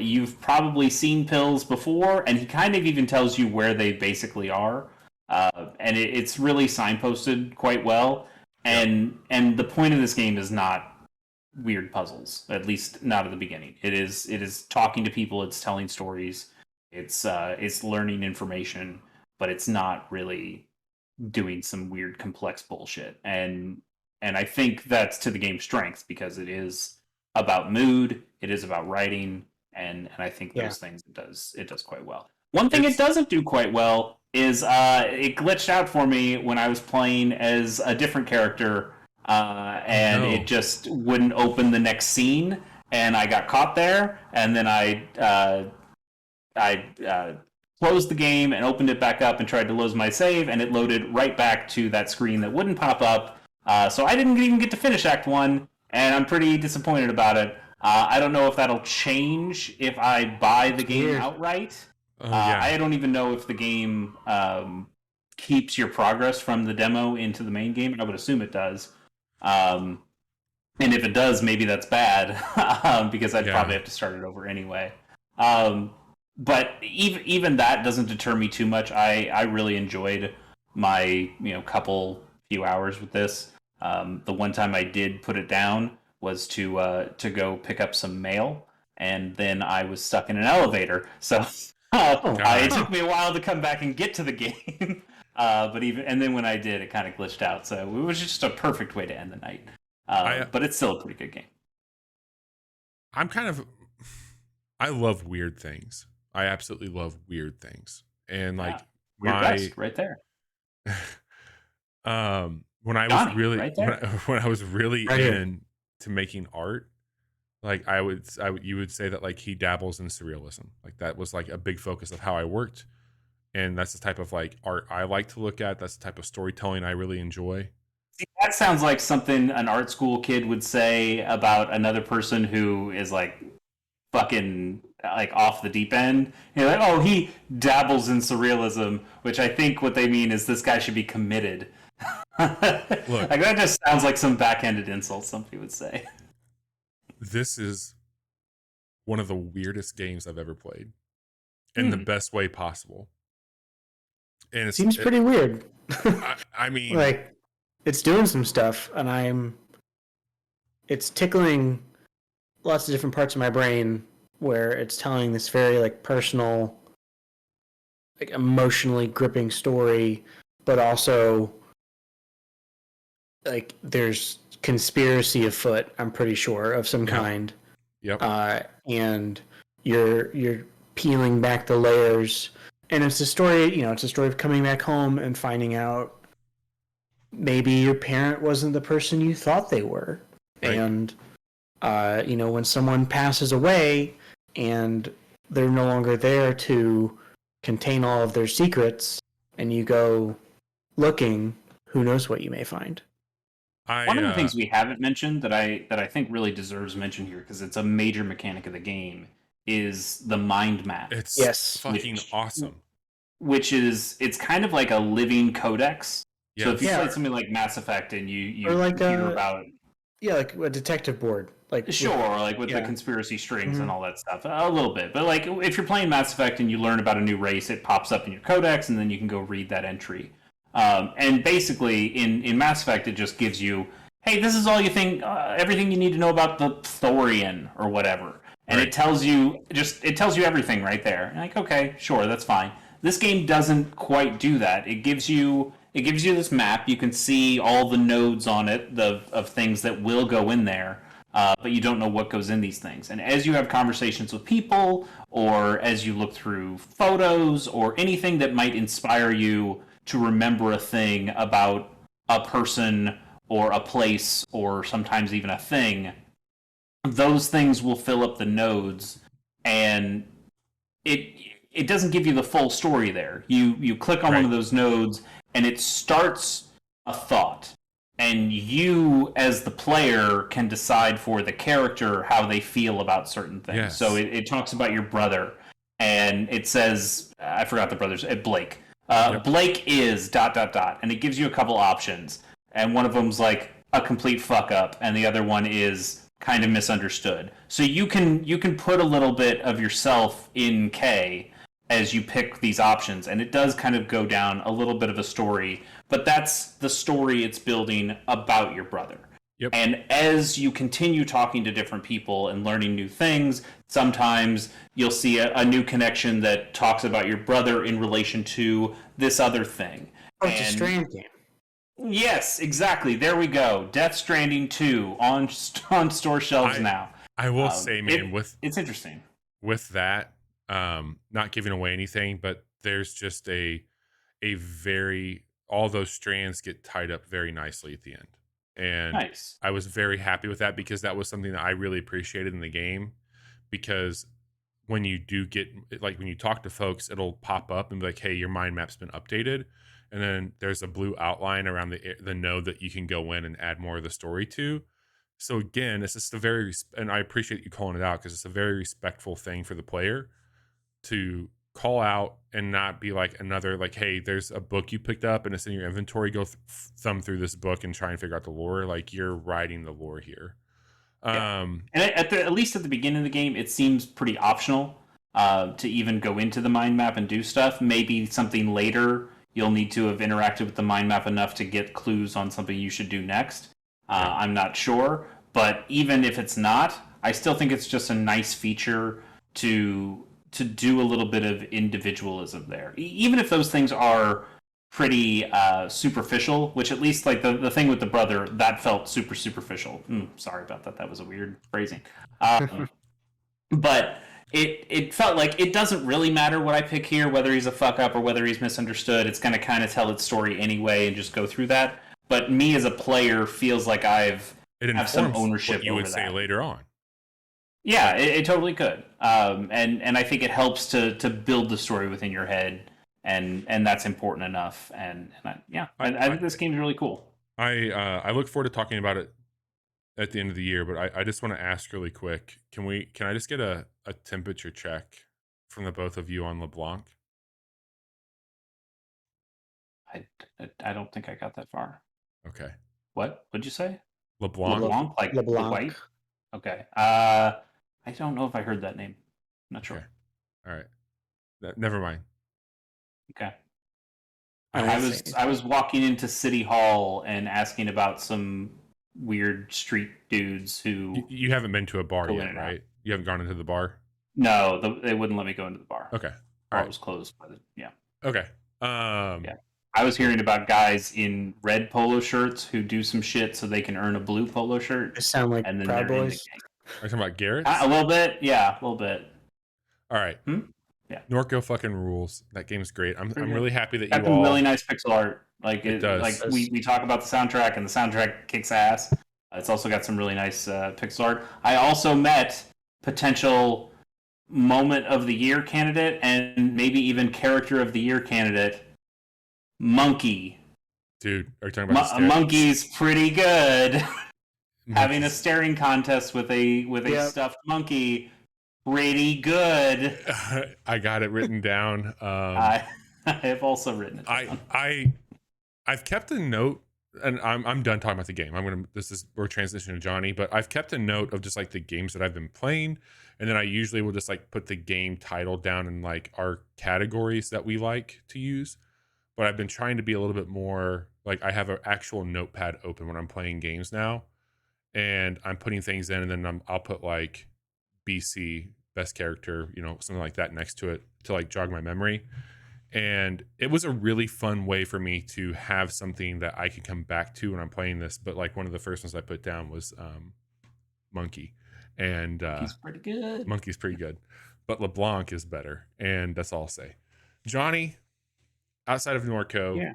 A: You've probably seen pills before, and he kind of even tells you where they basically are. And it's really signposted quite well. And the point of this game is not weird puzzles, at least not at the beginning. It is talking to people. It's telling stories. It's learning information, but it's not really doing some weird complex bullshit. And I think that's to the game's strength, because it is about mood. It is about writing, and I think those things it does quite well. One thing it doesn't do quite well is it glitched out for me when I was playing as a different character, and it just wouldn't open the next scene, and I got caught there, and then I closed the game and opened it back up and tried to lose my save, and it loaded right back to that screen that wouldn't pop up. So I didn't even get to finish Act 1, and I'm pretty disappointed about it. I don't know if that'll change if I buy the game outright. I don't even know if the game keeps your progress from the demo into the main game. I would assume it does. And if it does, maybe that's bad, because I'd probably have to start it over anyway. But even that doesn't deter me too much. I really enjoyed my few hours with this. The one time I did put it down was to go pick up some mail, and then I was stuck in an elevator. So it took me a while to come back and get to the game. But then when I did, it kind of glitched out. So it was just a perfect way to end the night. But it's still a pretty good game.
B: I love weird things. I absolutely love weird things. And like
A: Weird West, right there.
B: When I was really into making art, Like you would say that like he dabbles in surrealism. Like that was like a big focus of how I worked, and that's the type of like art I like to look at. That's the type of storytelling I really enjoy.
A: See, that sounds like something an art school kid would say about another person who is like fucking like off the deep end. You're like, oh, he dabbles in surrealism, which I think what they mean is this guy should be committed. Look, like that just sounds like some backhanded insult somebody would say.
B: This is one of the weirdest games I've ever played, in the best way possible. And it
C: seems pretty weird.
B: I mean,
C: like it's doing some stuff, and it's tickling lots of different parts of my brain where it's telling this very like personal, like emotionally gripping story, but also like there's conspiracy afoot, I'm pretty sure, of some kind.
B: Yep.
C: And you're peeling back the layers, and it's a story, it's a story of coming back home and finding out maybe your parent wasn't the person you thought they were. Right. And when someone passes away and they're no longer there to contain all of their secrets, and you go looking, who knows what you may find.
A: One of the things we haven't mentioned that I think really deserves mention here, because it's a major mechanic of the game, is the mind map.
B: It's fucking awesome.
A: It's kind of like a living codex. Yes. So if you played something like Mass Effect and you hear about...
C: Yeah, like a detective board. Like
A: with the conspiracy strings and all that stuff. A little bit. But like if you're playing Mass Effect and you learn about a new race, it pops up in your codex and then you can go read that entry. And basically in Mass Effect, it just gives you, hey, this is all you think, everything you need to know about the Thorian or whatever. And it tells you everything right there. And like, okay, sure, that's fine. This game doesn't quite do that. It gives you this map. You can see all the nodes on it of things that will go in there, but you don't know what goes in these things. And as you have conversations with people, or as you look through photos, or anything that might inspire you to remember a thing about a person or a place or sometimes even a thing, those things will fill up the nodes, and it doesn't give you the full story there. You click on one of those nodes and it starts a thought, and you as the player can decide for the character how they feel about certain things. Yes. So it talks about your brother, and it says, I forgot the brother's, Blake. Blake is ... and it gives you a couple options, and one of them's like a complete fuck up, and the other one is kind of misunderstood. So you can put a little bit of yourself in K as you pick these options, and it does kind of go down a little bit of a story, but that's the story it's building about your brother. Yep. And as you continue talking to different people and learning new things, sometimes you'll see a new connection that talks about your brother in relation to this other thing.
C: Oh, it's a Stranding game.
A: Yes, exactly. There we go. Death Stranding 2 on store shelves now.
B: I will say, man,
A: it's interesting.
B: With that, not giving away anything, but there's just a very, all those strands get tied up very nicely at the end. And nice. I was very happy with that, because that was something that I really appreciated in the game, because when you do get, like when you talk to folks, it'll pop up and be like, hey, your mind map's been updated. And then there's a blue outline around the node that you can go in and add more of the story to. So again, it's just and I appreciate you calling it out, because it's a very respectful thing for the player to call out and not be like another, like, hey, there's a book you picked up and it's in your inventory, go thumb through this book and try and figure out the lore. Like, you're writing the lore here.
A: Yeah. And at least at the beginning of the game, it seems pretty optional to even go into the mind map and do stuff. Maybe something later you'll need to have interacted with the mind map enough to get clues on something you should do next. I'm not sure, but even if it's not, I still think it's just a nice feature to do a little bit of individualism there. Even if those things are pretty superficial, which at least like the thing with the brother, that felt super superficial. Sorry about that. That was a weird phrasing. But it felt like it doesn't really matter what I pick here, whether he's a fuck up or whether he's misunderstood. It's going to kind of tell its story anyway and just go through that. But me as a player feels like I have some ownership
B: what you
A: over
B: would say
A: that.
B: Later on.
A: Yeah, it totally could. And I think it helps to build the story within your head, and that's important enough. I think this game's really cool.
B: I look forward to talking about it at the end of the year, but I just want to ask really quick. Can I just get a temperature check from the both of you on LeBlanc?
A: I don't think I got that far.
B: Okay.
A: What'd you say?
B: LeBlanc?
A: Like
C: LeBlanc.
A: the white? Okay. I don't know if I heard that name. I'm not sure.
B: Okay. All right. Never mind.
A: Okay. I was walking into City Hall and asking about some weird street dudes who.
B: You haven't been to a bar yet, right? You haven't gone into the bar?
A: No, they wouldn't let me go into the bar.
B: Okay.
A: All right. It was closed. Yeah.
B: Okay.
A: Yeah. I was hearing about guys in red polo shirts who do some shit so they can earn a blue polo shirt.
C: They sound like Proud Boys.
B: Are you talking about Garrett?
A: A little bit. Yeah, a little bit.
B: All right.
A: Yeah.
B: Norco fucking rules. That game's great. I'm really happy that
A: got
B: you all...
A: really nice pixel art. Like
B: it does.
A: Like we talk about the soundtrack, and the soundtrack kicks ass. It's also got some really nice pixel art. I also met potential moment of the year candidate and maybe even character of the year candidate, Monkey.
B: Dude, are you talking about
A: Monkey's pretty good. Having a staring contest with a stuffed monkey, pretty good.
B: I got it written down.
A: I have also written it down.
B: I've kept a note, and I'm done talking about the game. We're transitioning to Johnny, but I've kept a note of just like the games that I've been playing, and then I usually will just like put the game title down in like our categories that we like to use. But I've been trying to be a little bit more like I have an actual notepad open when I'm playing games now, and I'm putting things in, and then I'll put like BC, best character, something like that next to it to like jog my memory. And it was a really fun way for me to have something that I could come back to when I'm playing this. But like one of the first ones I put down was Monkey, and
A: Monkey's pretty good.
B: Monkey's pretty good, but LeBlanc is better, and that's all I'll say. Johnny, outside of Norco,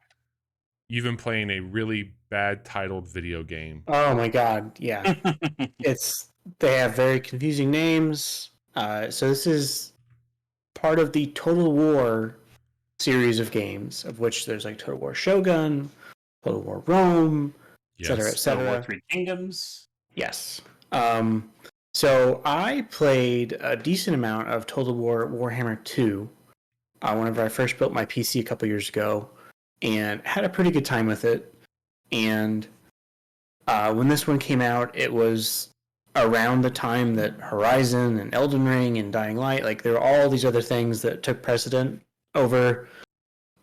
B: you've been playing a really bad titled video game.
C: Oh my god, yeah. They have very confusing names. So this is part of the Total War series of games, of which there's like Total War Shogun, Total War Rome, etc., etc.
A: Total War Three Kingdoms.
C: Yes. So I played a decent amount of Total War Warhammer II whenever I first built my PC a couple years ago, and had a pretty good time with it. And when this one came out, it was around the time that Horizon and Elden Ring and Dying Light, like there were all these other things that took precedent over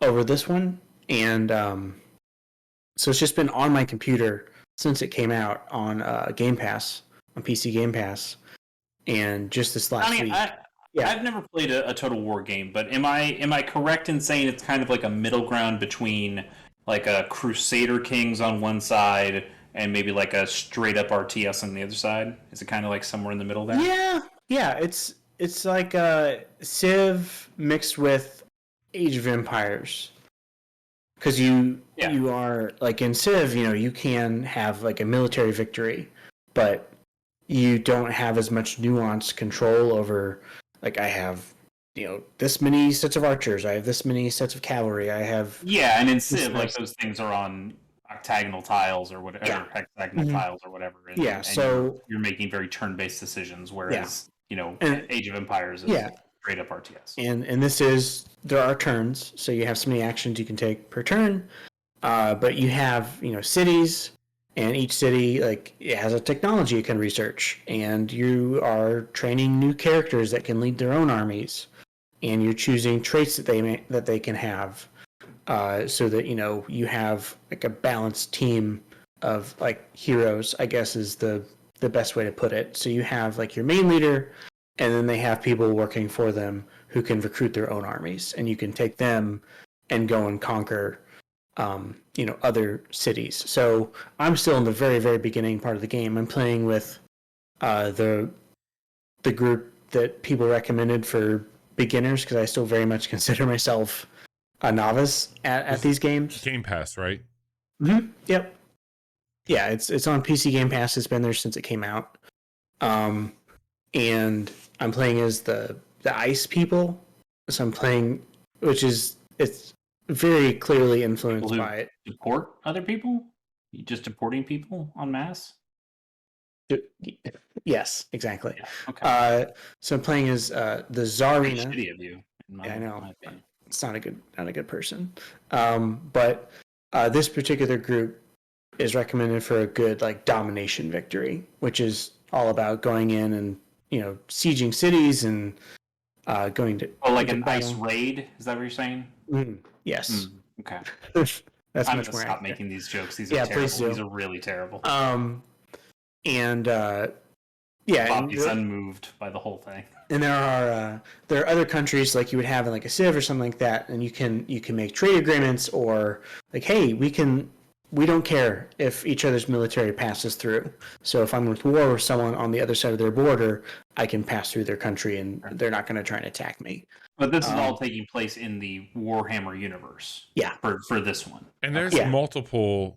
C: this one. And so it's just been on my computer since it came out on Game Pass, on PC Game Pass. And just this last week.
A: I've never played a Total War game, but am I correct in saying it's kind of like a middle ground between like a Crusader Kings on one side and maybe like a straight up RTS on the other side? Is it kind of like somewhere in the middle there?
C: Yeah. It's like a Civ mixed with Age of Empires. Because you are like in Civ, you can have like a military victory, but you don't have as much nuanced control over. Like I have, this many sets of archers. I have this many sets of cavalry. I have
A: and in Civ, like those things are on octagonal tiles or whatever, hexagonal tiles or whatever. And
C: so
A: you're making very turn-based decisions, whereas Age of Empires is straight up RTS.
C: And there are turns, so you have so many actions you can take per turn. But you have cities. And each city, like, it has a technology you can research, and you are training new characters that can lead their own armies, and you're choosing traits that they can have, so that you have like a balanced team of like heroes, I guess is the best way to put it. So you have like your main leader, and then they have people working for them who can recruit their own armies, and you can take them and go and conquer other cities. So I'm still in the very, very beginning part of the game. I'm playing with the group that people recommended for beginners, because I still very much consider myself a novice at these games.
B: Game Pass, right?
C: Mm-hmm. Yep. Yeah, it's on PC Game Pass. It's been there since it came out. and I'm playing as the ice people. So I'm playing, it's very clearly influenced by it.
A: Deport other people? You just deporting people en masse?
C: Yes, exactly.
A: Yeah, okay.
C: So I'm playing as the Tsarina.
A: Shitty of you.
C: Yeah, I know. It's not a good person. But this particular group is recommended for a good like domination victory, which is all about going in and sieging cities and going to
A: like an ice raid. Is that what you're saying?
C: Yes.
A: Okay.
C: That's
A: I'm
C: much
A: gonna
C: more
A: stop making these jokes. These are terrible. These are really terrible.
C: And
A: Bobby's unmoved by the whole thing.
C: And there are other countries like you would have in like a Civ or something like that, and you can make trade agreements or like, hey, we don't care if each other's military passes through. So if I'm with war with someone on the other side of their border, I can pass through their country and they're not going to try and attack me.
A: But this is all taking place in the Warhammer universe.
C: Yeah.
A: For this one.
B: And there's multiple.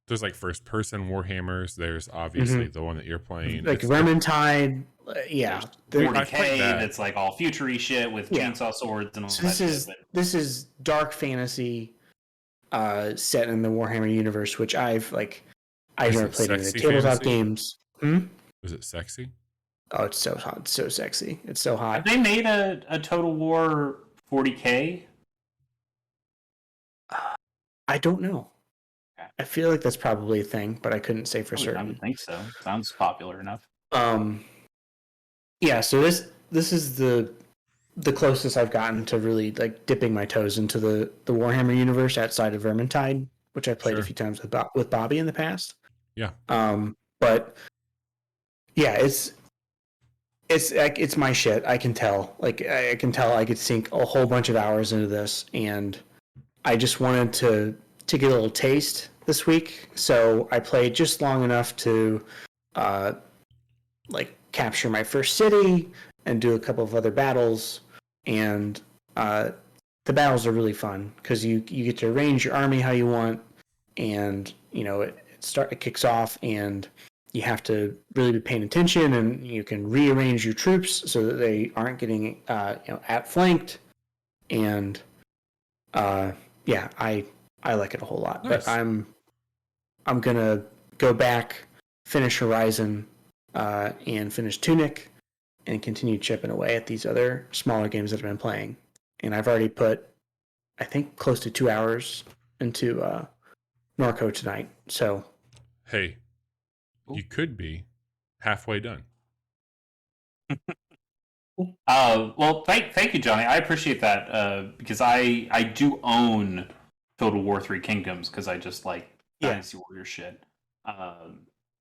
B: There's like first person Warhammers. There's obviously the one that you're playing.
C: Like Vermintide. Yeah.
A: 40K that's like all futury shit with chainsaw swords and all that.
C: This is dark fantasy set in the Warhammer universe, which I've never played in the tabletop games.
B: Is it sexy?
C: Oh, it's so hot. It's so sexy. It's so hot.
A: Have they made a Total War 40K?
C: I don't know. Okay. I feel like that's probably a thing, but I couldn't say for certain.
A: I would think so. Sounds popular enough.
C: Yeah, so this is the closest I've gotten to really like dipping my toes into the Warhammer universe outside of Vermintide, which I played a few times with Bobby in the past.
B: Yeah.
C: But yeah, it's my shit. I can tell. Like I can tell I could sink a whole bunch of hours into this, and I just wanted to get a little taste this week. So I played just long enough to capture my first city and do a couple of other battles. And the battles are really fun because you get to arrange your army how you want, and it kicks off and you have to really be paying attention, and you can rearrange your troops so that they aren't getting outflanked. And I like it a whole lot. Nice. But I'm gonna go back, finish Horizon, and finish Tunic, and continue chipping away at these other smaller games that I've been playing. And I've already put, I think, close to 2 hours into Norco tonight. So,
B: hey, you could be halfway done.
A: Well, thank you, Johnny. I appreciate that because I do own Total War 3 Kingdoms because I just like Dynasty Warrior shit.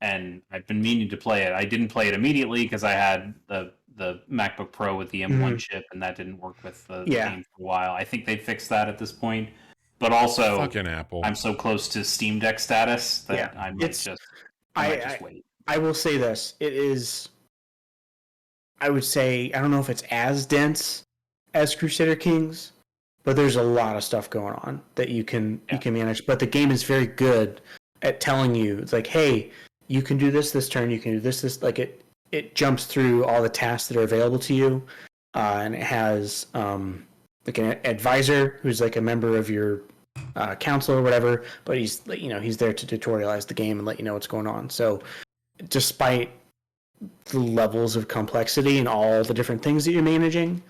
A: And I've been meaning to play it. I didn't play it immediately because I had the MacBook Pro with the M1 chip, and that didn't work with the game for a while. I think they fixed that at this point. But also,
B: fucking Apple.
A: I'm so close to Steam Deck status that I might just wait.
C: I will say this. It is, I would say, I don't know if it's as dense as Crusader Kings, but there's a lot of stuff going on that you can manage. But the game is very good at telling you, it's like, hey, you can do this turn, you can do this. Like it jumps through all the tasks that are available to you, and it has like an advisor who's like a member of your council or whatever, but he's there to tutorialize the game and let you know what's going on. So despite the levels of complexity and all the different things that you're managing,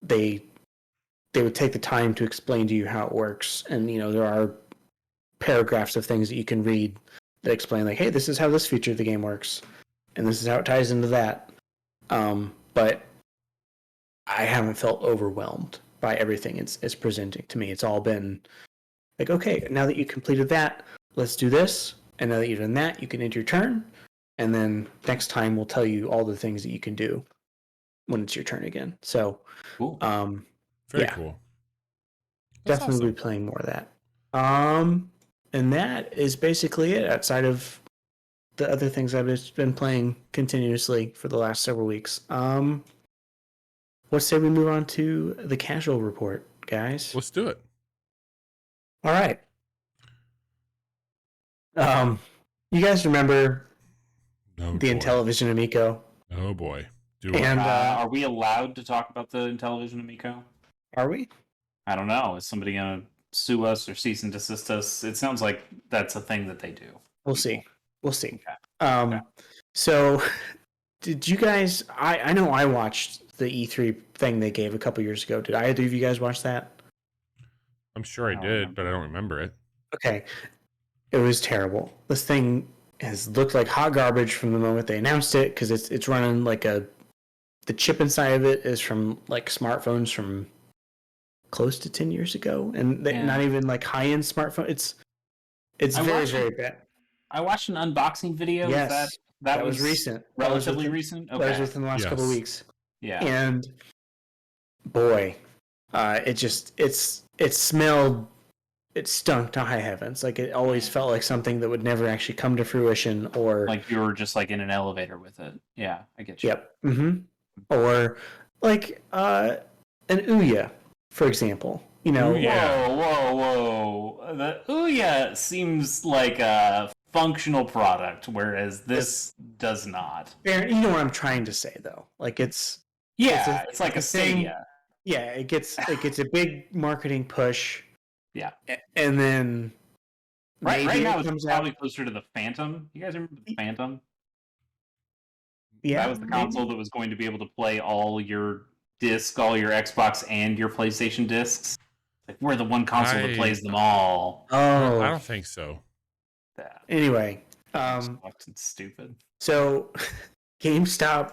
C: they would take the time to explain to you how it works. And there are paragraphs of things that you can read that explain, like, hey, this is how this feature of the game works, and this is how it ties into that. But I haven't felt overwhelmed by everything it's presenting to me. It's all been like, okay, now that you completed that, let's do this. And now that you've done that, you can end your turn. And then next time we'll tell you all the things that you can do when it's your turn again. So,
B: cool. Very cool.
C: That's definitely awesome. Be playing more of that. And that is basically it outside of the other things I've just been playing continuously for the last several weeks. Let's say we move on to the casual report, guys.
B: Let's do it.
C: All right. You guys remember the Intellivision Amico
B: Oh boy. Do it.
C: And
A: are we allowed to talk about the Intellivision Amico?
C: are we?
A: I don't know. Is somebody going to sue us or cease and desist us? It sounds like that's a thing that they do.
C: We'll see. We'll see.
A: Okay.
C: So, did you guys? I know I watched the E3 thing they gave a couple years ago. Did either of you guys watch that?
B: I'm sure I
A: don't
B: did,
A: remember.
B: but I don't remember it.
C: Okay, it was terrible. This thing has looked like hot garbage from the moment they announced it because it's running like the chip inside of it is from like smartphones from close to 10 years ago, and not even like high end smartphone. It's very bad.
A: I watched an unboxing video.
C: Yes,
A: that
C: was recent.
A: Relatively recent. Okay.
C: That was within the last couple of weeks.
A: Yeah.
C: And boy, it smelled. It stunk to high heavens. Like it always felt like something that would never actually come to fruition, or
A: like you were just like in an elevator with it. Yeah, I get you.
C: Yep. Or like an Ouya, for example. You know.
A: Whoa! The Ouya seems like a functional product, whereas this does not.
C: You know what I'm trying to say, though. Like it's
A: like a Stadia.
C: Yeah, it gets a big marketing push.
A: Yeah,
C: and then
A: right now it's probably closer to the Phantom. You guys remember the Phantom?
C: Yeah,
A: that was the console that was going to be able to play all your discs, all your Xbox and your PlayStation discs. Like we're the one console that plays them all.
C: Oh,
B: I don't think so.
C: Anyway,
A: stupid.
C: So, GameStop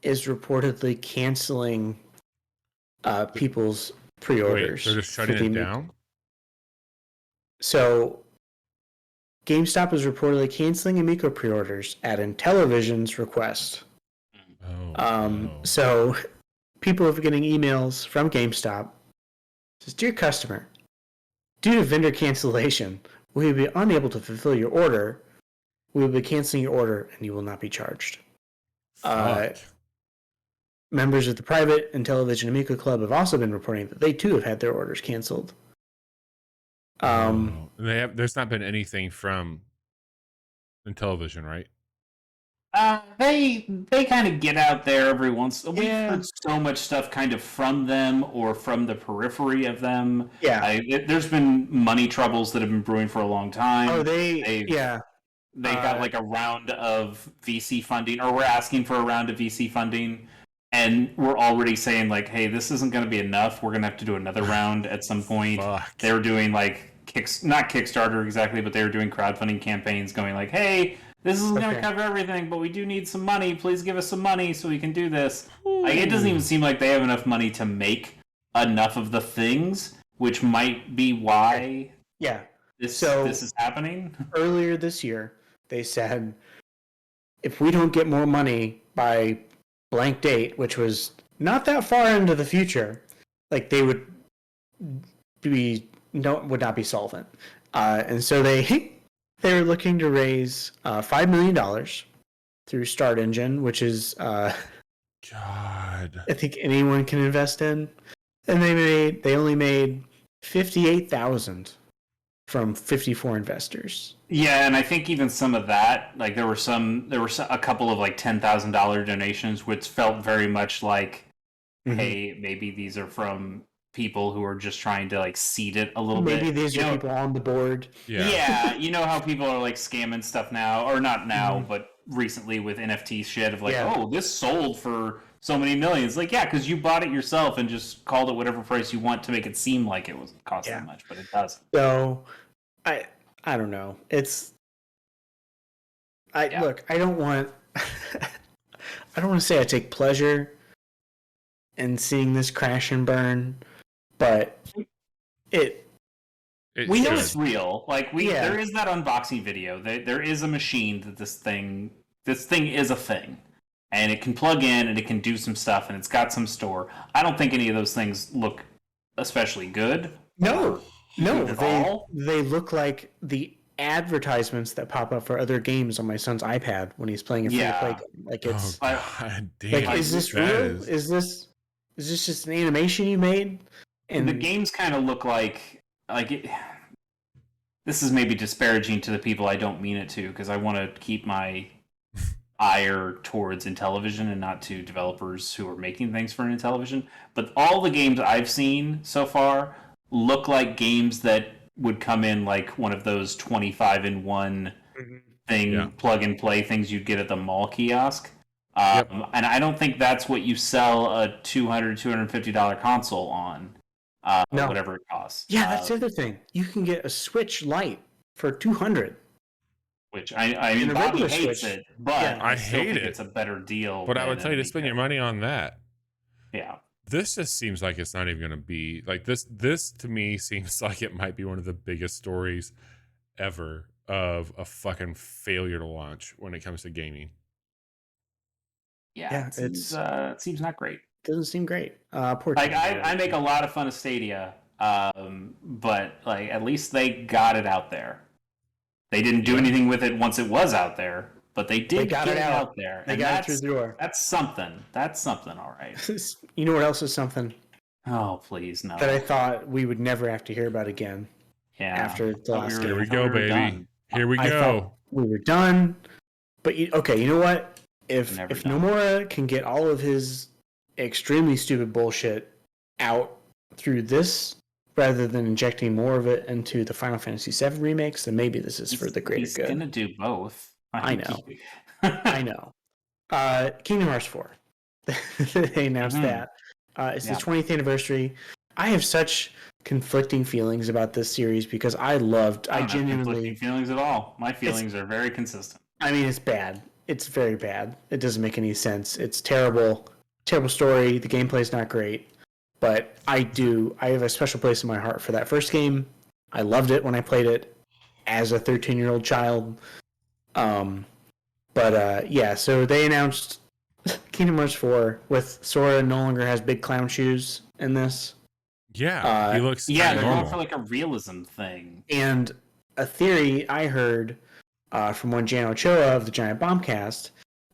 C: is reportedly canceling people's pre-orders.
B: Wait, they're just shutting it down?
C: So, GameStop is reportedly canceling Amico pre-orders at Intellivision's request. So, people have been getting emails from GameStop. It says, "Dear customer, due to vendor cancellation, we will be unable to fulfill your order. We will be canceling your order, and you will not be charged." Members of the private Intellivision Amico Club have also been reporting that they too have had their orders canceled.
B: There's not been anything from Intellivision, right?
A: They kind of get out there every once. We've heard so much stuff kind of from them or from the periphery of them.
C: Yeah,
A: there's been money troubles that have been brewing for a long time.
C: Oh,
A: they got like a round of VC funding, or we're asking for a round of VC funding, and we're already saying like, hey, this isn't going to be enough. We're going to have to do another round at some point. They were doing like not Kickstarter exactly, but they were doing crowdfunding campaigns, going like, hey, this isn't going to cover everything, but we do need some money. Please give us some money so we can do this. Like, it doesn't even seem like they have enough money to make enough of the things, which might be why this is happening.
C: Earlier this year, they said, if we don't get more money by blank date, which was not that far into the future, like they would not be solvent. And so they were looking to raise $5 million through Start Engine, which is God, I think anyone can invest in. And they only made $58,000 from 54 investors.
A: Yeah, and I think even some of that, like there were a couple of like $10,000 donations, which felt very much like, hey, maybe these are from people who are just trying to like seed it a little bit.
C: Maybe these are people on the board.
A: Yeah, you know how people are like scamming stuff now, or not now, but recently with NFT shit of like, oh, this sold for so many millions. Like, yeah, because you bought it yourself and just called it whatever price you want to make it seem like it was cost that much, but it doesn't.
C: So, I don't know. Look, I don't want to say I take pleasure in seeing this crash and burn, but
A: we know it's real. Like there is that unboxing video. There is a machine that this thing is a thing, and it can plug in and it can do some stuff, and it's got some store. I don't think any of those things look especially good.
C: No, they look like the advertisements that pop up for other games on my son's iPad when he's playing a free-to-play game. Like it's is this real? Is this just an animation you made?
A: And the games kind of look like it. This is maybe disparaging to the people I don't mean it to, because I want to keep my ire towards Intellivision and not to developers who are making things for Intellivision. But all the games I've seen so far look like games that would come in like one of those 25-in-1 thing, plug and play things you'd get at the mall kiosk. And I don't think that's what you sell a $250 console on, whatever it costs.
C: Yeah, that's the other thing. You can get a Switch Lite for $200.
A: Which I mean, Bobby hates
C: Switch.
A: it, but
B: I
A: still
B: hate
A: think
B: it.
A: it's a better deal.
B: But I would tell you to spend your money on that.
A: Yeah.
B: This just seems like it's not even going to be like this. This to me seems like it might be one of the biggest stories ever of a fucking failure to launch when it comes to gaming.
A: Yeah, it seems not great.
C: Doesn't seem great. Poor
A: like I make a lot of fun of Stadia, but like at least they got it out there. They didn't do anything with it once it was out there, but they did get it out there.
C: They got it through the door.
A: That's something. That's something, all right.
C: You know what else is something?
A: Oh, please, no.
C: That I thought we would never have to hear about again.
A: Yeah.
C: After the last game.
B: Here we go, baby. Here we go.
C: We were done. But you know what? If Nomura can get all of his extremely stupid bullshit out through this, rather than injecting more of it into the Final Fantasy VII remakes, then maybe this is for the greater good.
A: He's gonna do both.
C: I know. I know. Kingdom Hearts 4. They announced that. It's the 20th anniversary. I have such conflicting feelings about this series because I genuinely
A: conflicting feelings at all. My feelings are very consistent.
C: I mean, it's bad. It's very bad. It doesn't make any sense. It's terrible. Terrible story. The gameplay's not great. But I have a special place in my heart for that first game. I loved it when I played it as a 13-year-old child. So they announced Kingdom Hearts 4 with Sora no longer has big clown shoes in this.
B: Yeah, he looks
A: they're going for like a realism thing.
C: And a theory I heard from one Jan Ochoa of the Giant Bombcast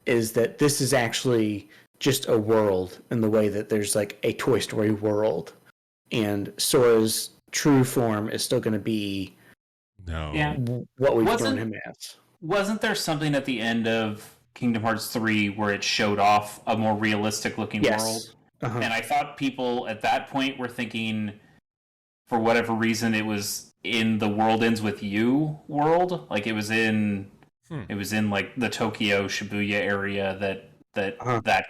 C: is that this is actually just a world in the way that there's like a Toy Story world, and Sora's true form is still going to be what we've thrown him as.
A: Wasn't there something at the end of Kingdom Hearts 3 where it showed off a more realistic looking world? And I thought people at that point were thinking, for whatever reason, it was in the World Ends With You world. Like it was in like the Tokyo Shibuya area that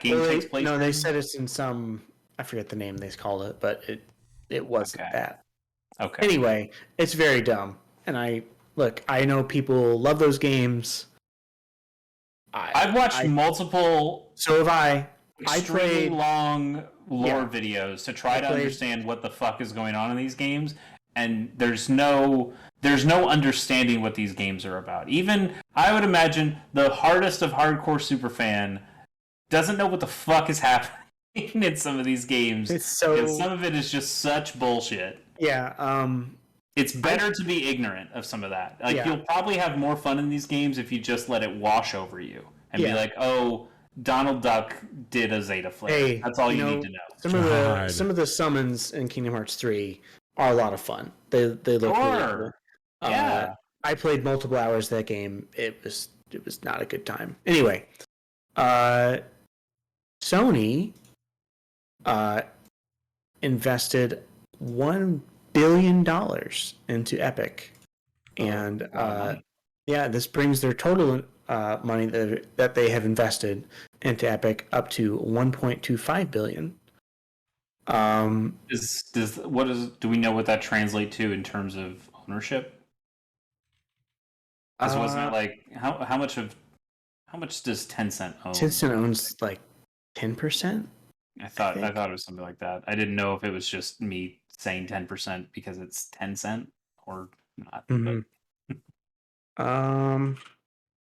A: game takes place.
C: No, they said it's in some, I forget the name they called it, but it wasn't that.
A: Okay.
C: Anyway, it's very dumb. And I know people love those games.
A: I've watched multiple.
C: So have I.
A: Extremely long lore videos to try to understand what the fuck is going on in these games, and there's no understanding what these games are about. Even I would imagine the hardest of hardcore superfan doesn't know what the fuck is happening in some of these games. And some of it is just such bullshit.
C: Yeah.
A: It's better to be ignorant of some of that. Like you'll probably have more fun in these games if you just let it wash over you and be like, oh, Donald Duck did a Zeta flare. Hey, that's all you need to know.
C: Some of the summons in Kingdom Hearts 3 are a lot of fun. They look really cool.
A: Yeah.
C: I played multiple hours of that game. It was not a good time. Anyway, Sony invested $1 billion into Epic, and this brings their total money that they have invested into Epic up to $1.25 billion.
A: Do we know what that translates to in terms of ownership? Because wasn't it like how much does Tencent own?
C: Tencent owns like 10%.
A: I thought it was something like that. I didn't know if it was just me saying 10% because it's Tencent or not.
C: Mm-hmm.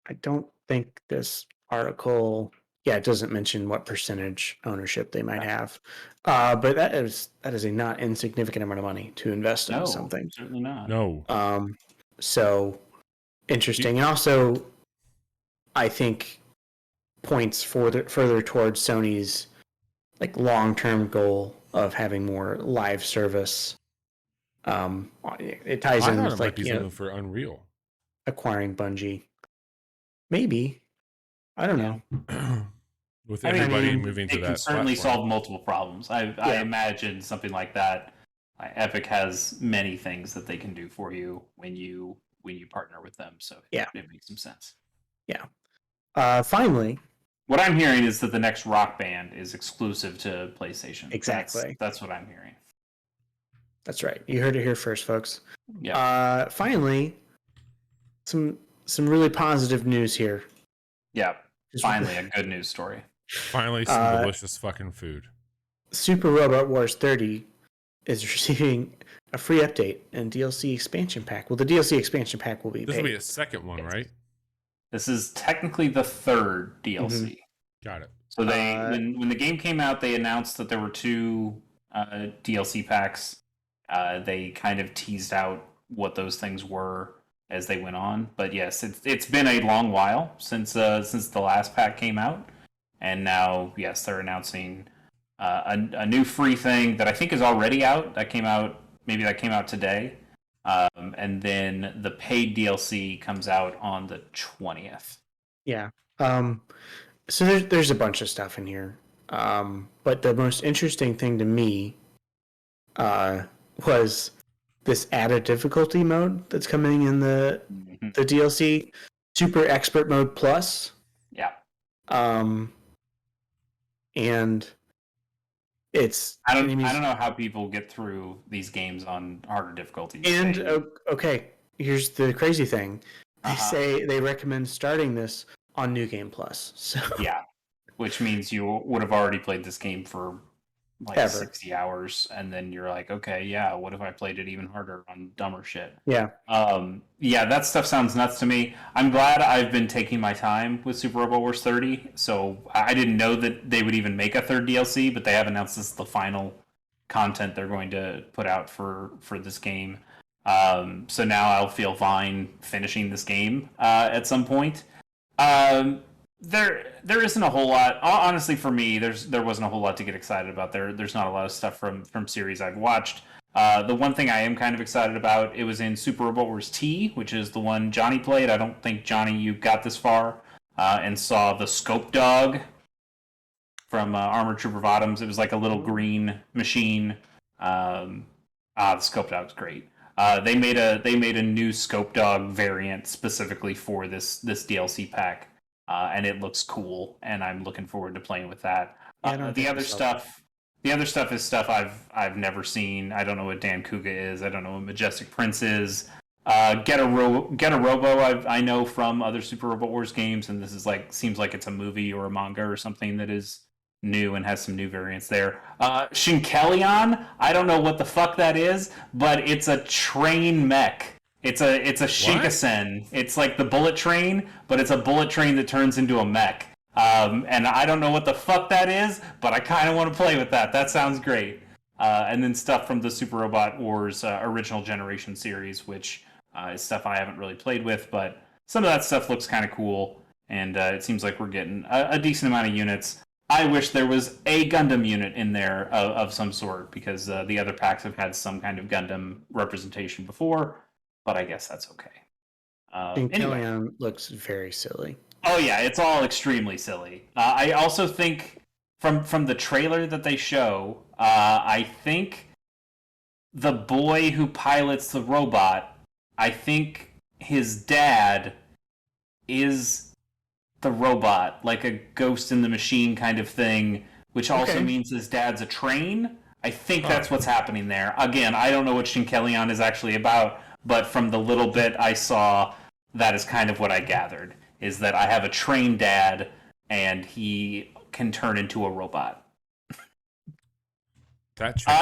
C: I don't think this article. Yeah, it doesn't mention what percentage ownership they might have, but that is a not insignificant amount of money to invest in something.
A: Certainly not.
B: No.
C: So interesting, and also, I think points further towards Sony's like long-term goal of having more live service. It ties in with like
B: for Unreal
C: acquiring Bungie. Maybe. I don't know.
B: With
A: I mean,
B: everybody moving to
A: it
B: that
A: can certainly
B: platform.
A: solve multiple problems. I imagine something like that. Epic has many things that they can do for you when you partner with them. So
C: Yeah.
A: it makes some sense.
C: Yeah. Finally,
A: What I'm hearing is that the next Rock Band is exclusive to PlayStation.
C: Exactly.
A: That's what I'm hearing.
C: that's right. You heard it here first, folks.
A: Yeah.
C: Finally, some really positive news here.
A: Yeah. Finally, a good news story.
B: Finally, some delicious fucking food.
C: Super Robot Wars 30 is receiving a free update and DLC expansion pack. Well, the DLC expansion pack will be
B: This
C: paid.
B: will be a second one, right?
A: This is technically the third DLC.
C: Mm-hmm.
B: Got it.
A: So they when the game came out, they announced that there were 2 DLC packs. They kind of teased out what those things were as they went on. But yes, it's been a long while since the last pack came out, and now yes, they're announcing a new free thing that I think is already out. That came out today, and then the paid DLC comes out on the 20th.
C: Yeah. So there's a bunch of stuff in here. But the most interesting thing to me was this added difficulty mode that's coming in the DLC, Super Expert Mode Plus.
A: Yeah.
C: And it's
A: I don't know how people get through these games on harder difficulties.
C: And okay, here's the crazy thing. They say they recommend starting this on New Game Plus. So
A: yeah, which means you would have already played this game for like 60 hours, and then you're like, okay, yeah, what if I played it even harder on dumber shit?
C: Yeah.
A: Yeah, that stuff sounds nuts to me. I'm glad I've been taking my time with Super Robot Wars 30, so I didn't know that they would even make a third DLC, but they have announced this is the final content they're going to put out for this game. So now I'll feel fine finishing this game at some point. There isn't a whole lot, honestly, for me. There wasn't a whole lot to get excited about. There's not a lot of stuff from series I've watched. The one thing I am kind of excited about, it was in Super Robot Wars T, which is the one Johnny played. I don't think, Johnny, you got this far and saw the Scope Dog from Armored Trooper Bottoms. It was like a little green machine. The Scope Dog's great. They made a new Scope Dog variant specifically for this DLC pack. And it looks cool, and I'm looking forward to playing with that. The other stuff is stuff I've never seen. I don't know what Dan Kuga is. I don't know what Majestic Prince is. Get a Robo I know from other Super Robot Wars games, and this is seems like it's a movie or a manga or something that is new and has some new variants there. Shinkelion, I don't know what the fuck that is, but it's a train mech. It's a Shinkansen. It's like the bullet train, but it's a bullet train that turns into a mech. And I don't know what the fuck that is, but I kind of want to play with that. That sounds great. And then stuff from the Super Robot Wars original generation series, which is stuff I haven't really played with, but some of that stuff looks kind of cool, and it seems like we're getting a decent amount of units. I wish there was a Gundam unit in there of some sort, because the other packs have had some kind of Gundam representation before. But I guess that's okay.
C: Anyway. Looks very silly.
A: Oh yeah, it's all extremely silly. I also think from the trailer that they show, I think the boy who pilots the robot, I think his dad is the robot, like a Ghost in the Machine kind of thing, which also means his dad's a train. I think that's what's happening there. Again, I don't know what Shinkelion is actually about. But from the little bit I saw, that is kind of what I gathered, is that I have a trained dad, and he can turn into a robot.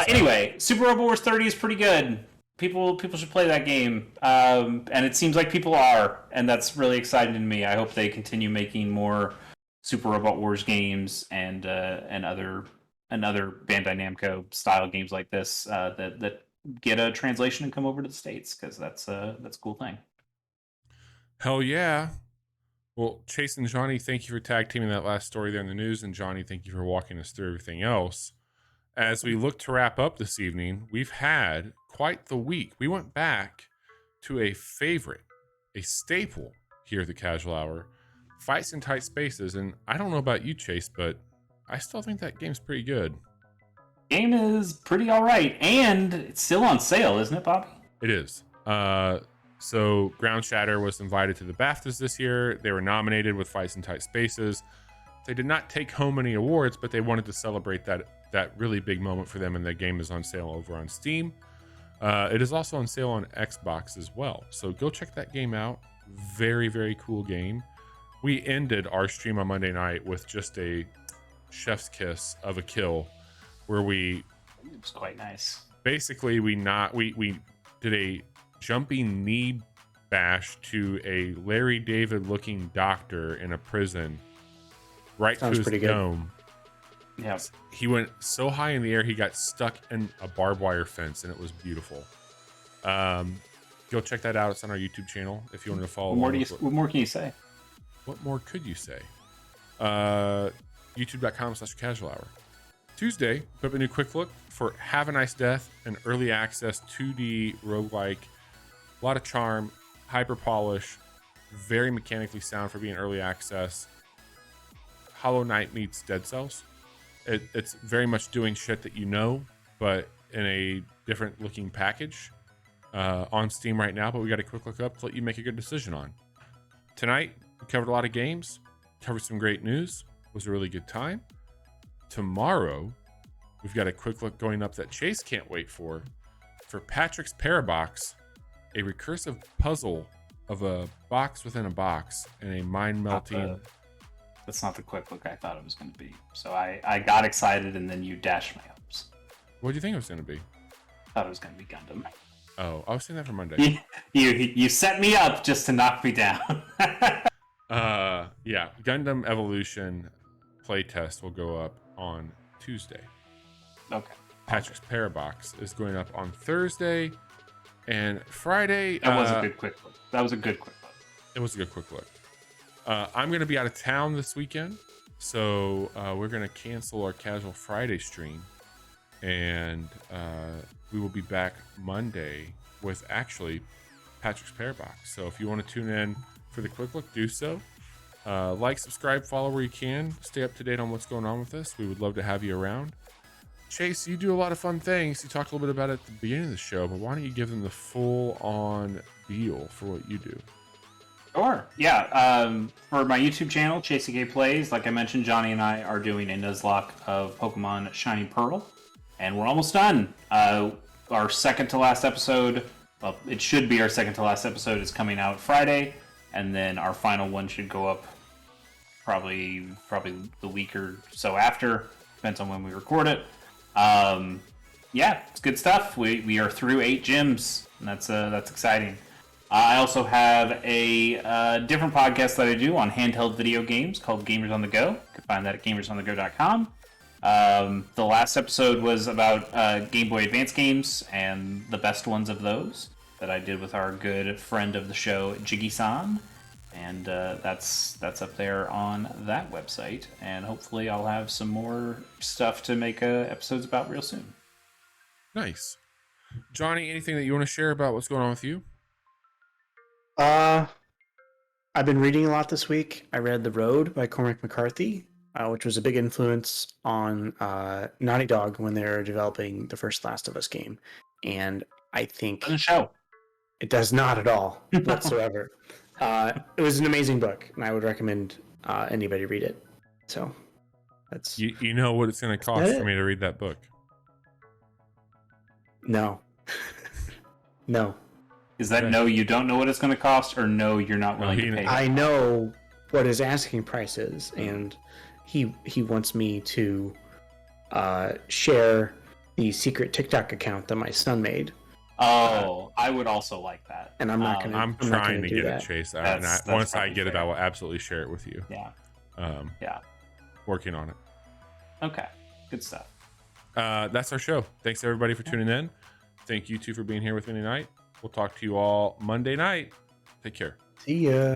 A: Anyway, Super Robot Wars 30 is pretty good. People should play that game, and it seems like people are, and that's really exciting to me. I hope they continue making more Super Robot Wars games and other Bandai Namco style games like this that get a translation and come over to the States, because that's a cool thing.
B: Hell yeah. Well, Chase and Johnny, thank you for tag teaming that last story there in the news, and Johnny, thank you for walking us through everything else. As we look to wrap up this evening, we've had quite the week. We went back to a favorite, a staple here at the Casual Hour, Fights in Tight Spaces. And I don't know about you, Chase, but I still think that game's pretty good.
A: Game is pretty all right, and it's still on sale, isn't it, Bobby?
B: It is. So Ground Shatter was invited to the BAFTAs this year. They were nominated with Fights in Tight Spaces. They did not take home any awards, but they wanted to celebrate that really big moment for them, and the game is on sale over on Steam. It is also on sale on Xbox as well. So go check that game out. Very, very cool game. We ended our stream on Monday night with just a chef's kiss of a kill where it
A: was quite nice.
B: Basically, we did a jumping knee bash to a Larry David looking doctor in a prison right
C: Sounds
B: to his dome.
A: Yeah.
B: He went so high in the air he got stuck in a barbed wire fence, and it was beautiful. Go check that out. It's on our YouTube channel if you want to follow.
A: What more can you say?
B: What more could you say? YouTube.com/casualhour. Tuesday, put up a new quick look for Have a Nice Death, an early access 2D roguelike. A lot of charm, hyper polish, very mechanically sound for being early access. Hollow Knight meets Dead Cells. It's very much doing shit that you know, but in a different looking package. On Steam right now, but we got a quick look up to let you make a good decision on. Tonight, we covered a lot of games, covered some great news. It was a really good time. Tomorrow, we've got a quick look going up that Chase can't wait for Patrick's Parabox, a recursive puzzle of a box within a box and a mind-melting...
A: That's not the quick look I thought it was going to be. So I got excited, and then you dashed my hopes.
B: What do you think it was going to be?
A: I thought it was going to be Gundam.
B: Oh, I was saying that for Monday.
A: You set me up just to knock me down.
B: Yeah, Gundam Evolution playtest will go up on Tuesday.
A: Okay.
B: Patrick's Parabox is going up on Thursday, and Friday.
A: That was a good quick look. It was a good quick look.
B: I'm going to be out of town this weekend, so we're going to cancel our Casual Friday stream, and we will be back Monday with actually Patrick's Parabox. So if you want to tune in for the quick look, do so. Like, subscribe, follow where you can. Stay up to date on what's going on with us. We would love to have you around. Chase, you do a lot of fun things. You talked a little bit about it at the beginning of the show, but why don't you give them the full-on deal for what you do?
A: Sure. Yeah. For my YouTube channel, Chasing Gay Plays, like I mentioned, Johnny and I are doing a Nuzlocke of Pokemon Shiny Pearl, and we're almost done. Our second to last episode, well, it should be our second to last episode, is coming out Friday, and then our final one should go up probably the week or so after. Depends on when we record it. Yeah, it's good stuff. We are through 8 gyms, and that's exciting. I also have a different podcast that I do on handheld video games called Gamers on the Go. You can find that at gamersonthego.com. The last episode was about Game Boy Advance games and the best ones of those that I did with our good friend of the show, Jiggy-san. And that's up there on that website. And hopefully I'll have some more stuff to make episodes about real soon.
B: Nice. Johnny, anything that you want to share about what's going on with you?
C: I've been reading a lot this week. I read The Road by Cormac McCarthy, which was a big influence on Naughty Dog when they were developing the first Last of Us game. And I think...
A: Doesn't show.
C: It does not at all, whatsoever. It was an amazing book, and I would recommend anybody read it. So, that's...
B: You know what it's going to cost for me to read that book?
C: No. No.
A: Is that no, you don't know what it's going to cost, or no, you're not willing to pay?
C: I know what his asking price is, and he wants me to share the secret TikTok account that my son made.
A: Oh, I would also like that.
C: And I'm not going to.
B: I'm trying to get it, Chase. Once I get it, I will absolutely share it with you.
A: Yeah.
B: Yeah. Working on it.
A: Okay. Good stuff.
B: That's our show. Thanks everybody for tuning in. Thank you two for being here with me tonight. We'll talk to you all Monday night. Take care.
C: See ya.